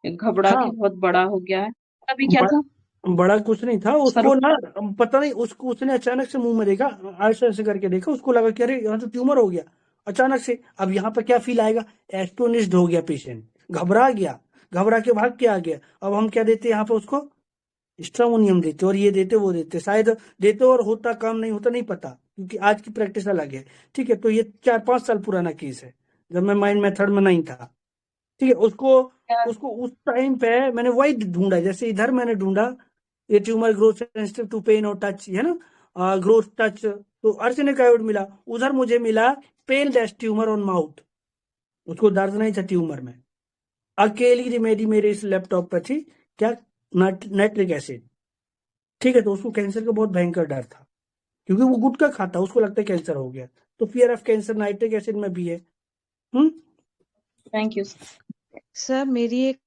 घबरा हाँ, के बहुत बड़ा हो गया है, अभी क्या था? बड़ा कुछ नहीं था सर उसको ना, पता नहीं उसको, उसने अचानक से मुंह में देखा, ऐसे ऐसे करके देखा, उसको लगा कि अरे यहाँ तो ट्यूमर हो गया अचानक से। अब यहाँ पर क्या फील आएगा, एस्टोनिश्ड हो गया पेशेंट, घबरा गया, घबरा के भाग के आ गया। अब हम क्या देते यहाँ पे उसको, स्ट्रामोनियम देते और ये देते वो देते, शायद देते और होता काम नहीं होता नहीं पता, क्योंकि आज की प्रैक्टिस अलग है, ठीक है। तो ये 4-5 साल पुराना केस है, जब मैं माइंड मेथड में नहीं था, ठीक है। उसको उसको उस टाइम पे मैंने वही ढूंढा, जैसे इधर मैंने ढूंढा ये tumour growth sensitive to pain और टच, है ना, ग्रोथ टच, तो आर्सेनिक आयोड मिला। उधर मुझे मिला pale dash tumour on mouth, उसको दर्द नहीं था ट्यूमर में। अकेली रेमेडी मेरे इस लैपटॉप पर थी, क्या, नाइट्रिक एसिड, ठीक है। तो उसको कैंसर का बहुत भयंकर डर था, क्योंकि वो गुटखा खाता, उसको लगता है कैंसर हो गया, तो fear of cancer nitric acid में भी है। Thank you sir. मेरी एक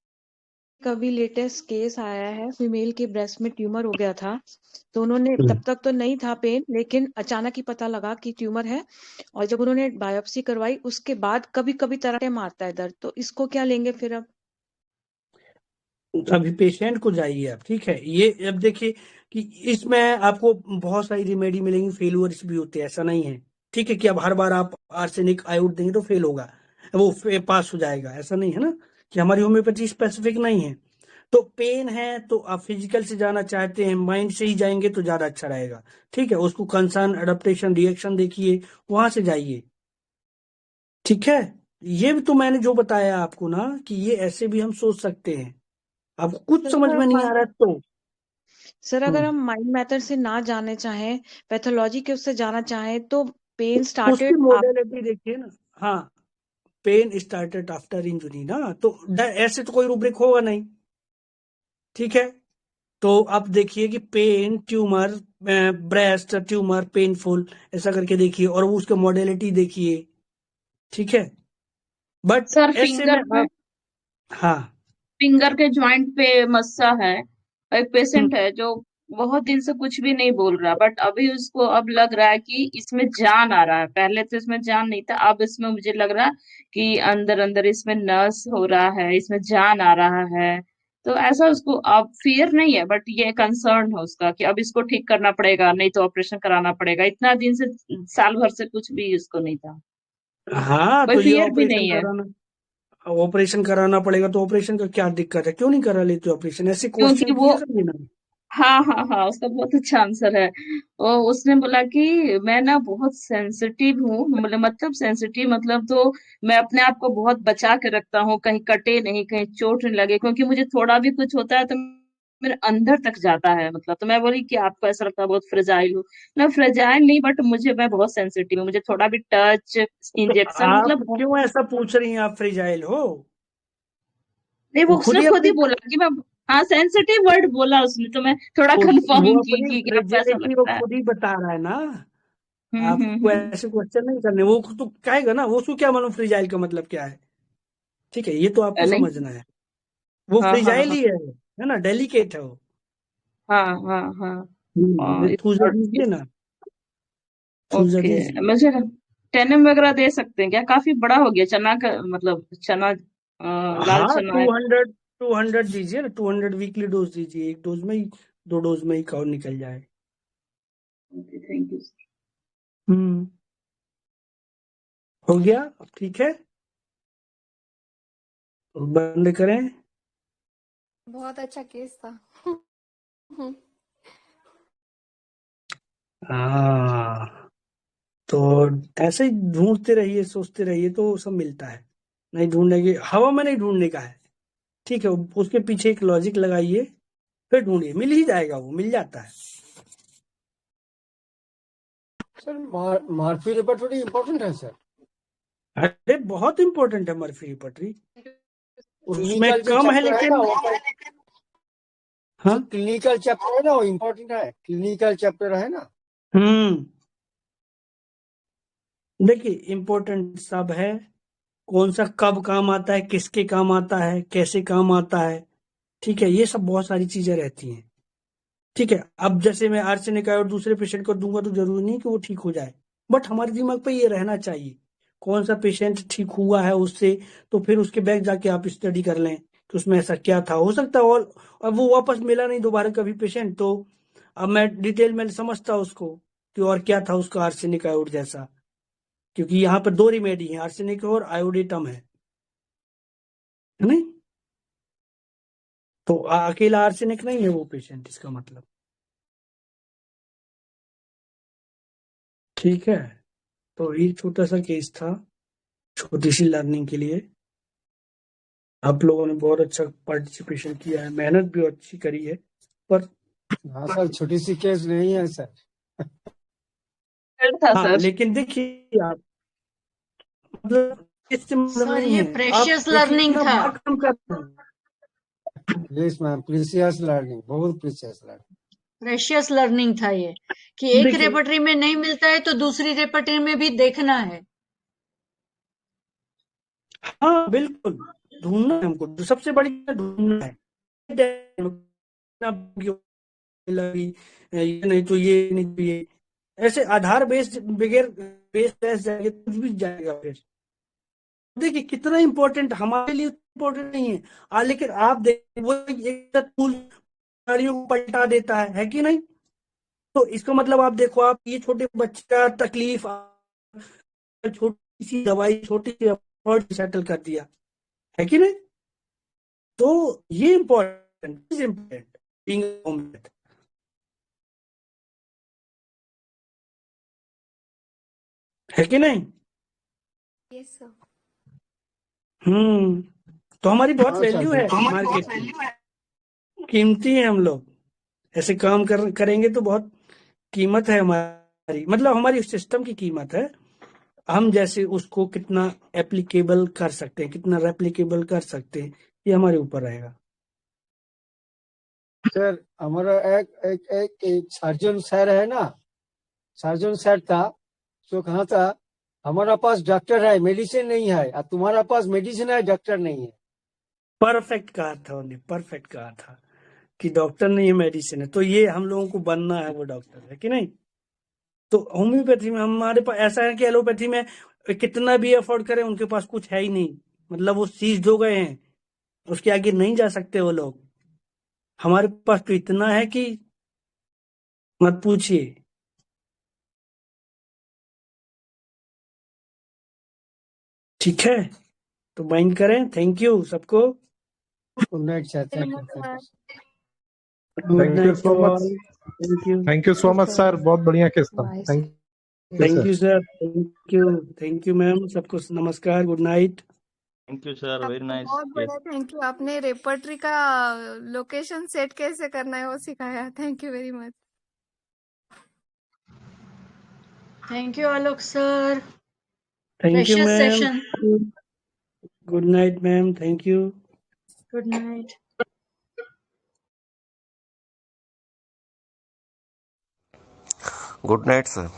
अभी लेटेस्ट केस आया है, फीमेल के ब्रेस्ट में ट्यूमर हो गया था, तो उन्होंने तब तक तो नहीं था पेन, लेकिन अचानक ही पता लगा कि ट्यूमर है, और जब उन्होंने बायोप्सी करवाई उसके बाद कभी कभी तराटे मारता है दर्द, तो इसको क्या लेंगे फिर अब? अभी पेशेंट को जाइए आप, ठीक है। ये अब देखिए कि इसमें आपको बहुत सारी रेमेडी मिलेंगी, फेलुअर्स भी होते हैं, ऐसा नहीं है, ठीक है, कि अब हर बार आप आर्सेनिक आयोड देंगे तो फेल होगा, वो पास हो जाएगा, ऐसा नहीं है ना, कि हमारी होम्योपैथी स्पेसिफिक नहीं है। तो पेन है तो आप फिजिकल से जाना चाहते हैं, माइंड से ही जाएंगे तो ज्यादा अच्छा रहेगा, ठीक है। उसको कंसर्न, अडेप्टेशन, रिएक्शन देखिए, वहां से जाइए, ठीक है। ये भी तो मैंने जो बताया आपको ना, कि ये ऐसे भी हम सोच सकते हैं, आपको कुछ समझ में नहीं आ रहा तो। सर अगर हम माइंड मेथड से ना जाने चाहें, पैथोलॉजी के उससे जाना चाहें, तो पेन उसकी स्टार्टेड मोडेलिटी देखिए ना, हाँ, पेन स्टार्टेड आफ्टर इंजुरी ना, तो ऐसे तो कोई रूब्रिक होगा नहीं, ठीक है। तो आप देखिए कि pain, tumour, breast tumour painful, ऐसा करके देखिए, और वो उसका मॉडलिटी देखिए, ठीक है। बट सर ऐसे में फिंगर आप, हाँ, फिंगर के जॉइंट पे मस्सा है, एक पेशेंट है जो बहुत दिन से कुछ भी नहीं बोल रहा, बट अभी उसको अब लग रहा है कि इसमें जान आ रहा है, पहले तो इसमें जान नहीं था, अब इसमें मुझे लग रहा है कि अंदर अंदर इसमें नस हो रहा है, इसमें जान आ रहा है। तो ऐसा उसको अब फियर नहीं है, बट ये कंसर्न है उसका कि अब इसको ठीक करना पड़ेगा, नहीं तो ऑपरेशन कराना पड़ेगा। इतना दिन से, साल भर से कुछ भी उसको नहीं था, हाँ, कोई तो ये फियर भी ऑपरेशन नहीं है। कराना, ऑपरेशन कराना पड़ेगा, तो ऑपरेशन का क्या दिक्कत है, क्यों नहीं करा लेते ऑपरेशन? ऐसे क्योंकि क्वेश्चन वो किया करिए ना। हाँ हाँ हाँ, उसका बहुत अच्छा आंसर है। और उसने बोला कि मैं ना बहुत सेंसिटिव हूँ, मतलब सेंसिटिव मतलब तो मैं अपने आप को बहुत बचा के रखता हूँ, कहीं कटे नहीं, कहीं चोट नहीं लगे, क्योंकि मुझे थोड़ा भी कुछ होता है तो मेरे अंदर तक जाता है मतलब। तो मैं बोली कि आपको ऐसा लगता है बहुत फ्रेजाइल हूँ। ना फ्रेजाइल नहीं, बट मैं बहुत सेंसिटिव हूँ, मुझे थोड़ा भी टच, तो इंजेक्शन आप मतलब क्यों ऐसा पूछ रही हैं, आप फ्रिजाइल हो? नहीं, वो वो खुद उसने ही खुद अपनी ही बोला कि मैं, हाँ सेंसिटिव वर्ड बोला उसने, तो मैं थोड़ा वो कंफर्म की अपनी कि आपको ऐसा फ्रेजिलिटी वो लगता है। खुद ही बता रहा है ना। आपको हम्म। ऐसे क्वेश्चन नहीं करने, वो तो कहेगा ना, वो उसको क्या मालूम फ्रिजाइल का मतलब क्या है। ठीक है, ये तो आपको नहीं, समझना है। वो हाँ हाँ फ्रिजाइल हाँ ही है ना, डेलिकेट है वो। हाँ हाँ हाँ। ये थूजा और दीजिए ना, थूजा ओके, दीजिए। मुझे टेनम वगैरह दे सकते हैं क्या? काफी बड़ा हो गया चना का, मतलब चना, लाल हाँ, चना है। 200 दीजिए ना, 200 वीकली डोज दीजिए, एक डोज में ही, 2 डोज में ही कवर निकल जाए। Okay, thank you. हम्म, हो गया, अब ठीक है, बंद करें। बहुत अच्छा केस था। हाँ, तो ऐसे ही ढूंढते रहिए, सोचते रहिए, तो सब मिलता है। नहीं ढूंढने की, हवा में नहीं ढूंढने का है। ठीक है, उसके पीछे एक लॉजिक लगाइए, फिर ढूंढिए, मिल ही जाएगा, वो मिल जाता है। सर मर्फी रिपर्टरी इम्पोर्टेंट है सर। अरे बहुत इंपॉर्टेंट है मर्फी रिपर्टरी, उसमें क्लिनिकल जो कम है चैप्टर है ना लेकिन। वो, हाँ, क्लिनिकल चैप्टर है ना वो इम्पोर्टेंट है, क्लिनिकल चैप्टर है ना। देखिए इम्पोर्टेंट सब है, कौन सा कब काम आता है, किसके काम आता है, कैसे काम आता है। ठीक है, ये सब बहुत सारी चीजें रहती हैं। ठीक है, अब जैसे मैं आर्सेनिक आयोड दूसरे पेशेंट को दूंगा तो जरूरी नहीं कि वो ठीक हो जाए, बट हमारे दिमाग पे ये रहना चाहिए, कौन सा पेशेंट ठीक हुआ है उससे, तो फिर उसके बैग जाके आप स्टडी कर लें कि उसमें ऐसा क्या था, हो सकता है और अब वो वापस मिला नहीं दोबारा कभी पेशेंट, तो अब मैं डिटेल में समझता उसको कि और क्या था उसका आर्सेनिक आयोड जैसा, क्योंकि यहाँ पर 2 रिमेडी है, आर्सेनिक और आयोडेटम है नहीं, तो अकेला आर्सेनिक नहीं है वो पेशेंट, इसका मतलब। ठीक है, तो ये छोटा सा केस था, छोटी सी लर्निंग के लिए। आप लोगों ने बहुत अच्छा पार्टिसिपेशन किया है, मेहनत भी अच्छी करी है, पर हाँ सर, छोटी सी केस नहीं है सर। था हाँ, सर। लेकिन देखिए आप, मतलब इससे मतलब सर नहीं ये है, आप प्रेशियस देखिए लर्निंग इतना था। भाग कम कर रहे हैं। यस मैम, प्रीसियस लर्निंग, बहुत प्रीसियस लर्निंग। प्रेशियस लर्निंग था ये, कि एक देखिए, रेपर्टरी में नहीं मिलता है तो दूसरी रेपर्टरी में भी देखना है। हाँ बिल्कुल, ढूंढना है हमको, तो सबसे बड़ी चीज़ ढूंढना है। लगी, ये नहीं तो ये नहीं तो ये, ऐसे आधार बेस्ड बगैर बेस बेस जाएगा कुछ भी जाएगा फिर। देखिए कितना इंपॉर्टेंट हमारे लिए, इंपॉर्टेंट नहीं है लेकिन आप देखिए वो एक टूल गाड़ियों को पलटा देता है कि नहीं? तो इसका मतलब आप देखो, आप ये छोटे बच्चे का तकलीफ, छोटी सी दवाई, छोटी सी अफोर्ड सेटल कर दिया, है कि नहीं? तो ये important is important being homemade, है कि नहीं? Yes sir. तो हमारी बहुत हाँ सर, वैल्यू है मार्केट में, कीमती है हम लोग, ऐसे काम करेंगे तो बहुत कीमत है हमारी, मतलब हमारी सिस्टम की कीमत है। हम जैसे उसको कितना एप्लीकेबल कर सकते हैं, कितना रेप्लीकेबल कर सकते हैं, ये हमारे ऊपर रहेगा। सर हमारा एक सर्जन सर है ना, सर्जन सर था, तो कहा था हमारा पास डॉक्टर है, मेडिसिन नहीं है, और तुम्हारा पास मेडिसिन है, डॉक्टर नहीं है। परफेक्ट कहा था उन्हें, परफेक्ट कहा था कि डॉक्टर नहीं है, मेडिसिन है, तो ये हम लोगों को बनना है वो डॉक्टर, है कि नहीं? तो होम्योपैथी में हमारे पास ऐसा है कि एलोपैथी में कितना भी अफोर्ड करें उनके पास कुछ है ही नहीं, मतलब वो सीज हो गए हैं, उसके आगे नहीं जा सकते वो लोग। हमारे पास तो इतना है कि मत पूछिए। ठीक है, तो माइंड करें। थैंक यू सबको। Good night sir, thank you. Good thank you night so too much. All. Thank thank you so much sir, बहुत बढ़िया केस था। Thank you sir. Thank you ma'am. सबको नमस्कार, good night. Thank you sir, very आपको nice बहुत case. बड़ा thank you, आपने repertory का लोकेशन सेट कैसे करना है वो सिखाया। Thank you very much. Thank you Alok sir, thank you precious ma'am. Session. Good night ma'am, thank you. Good night. Good night sir.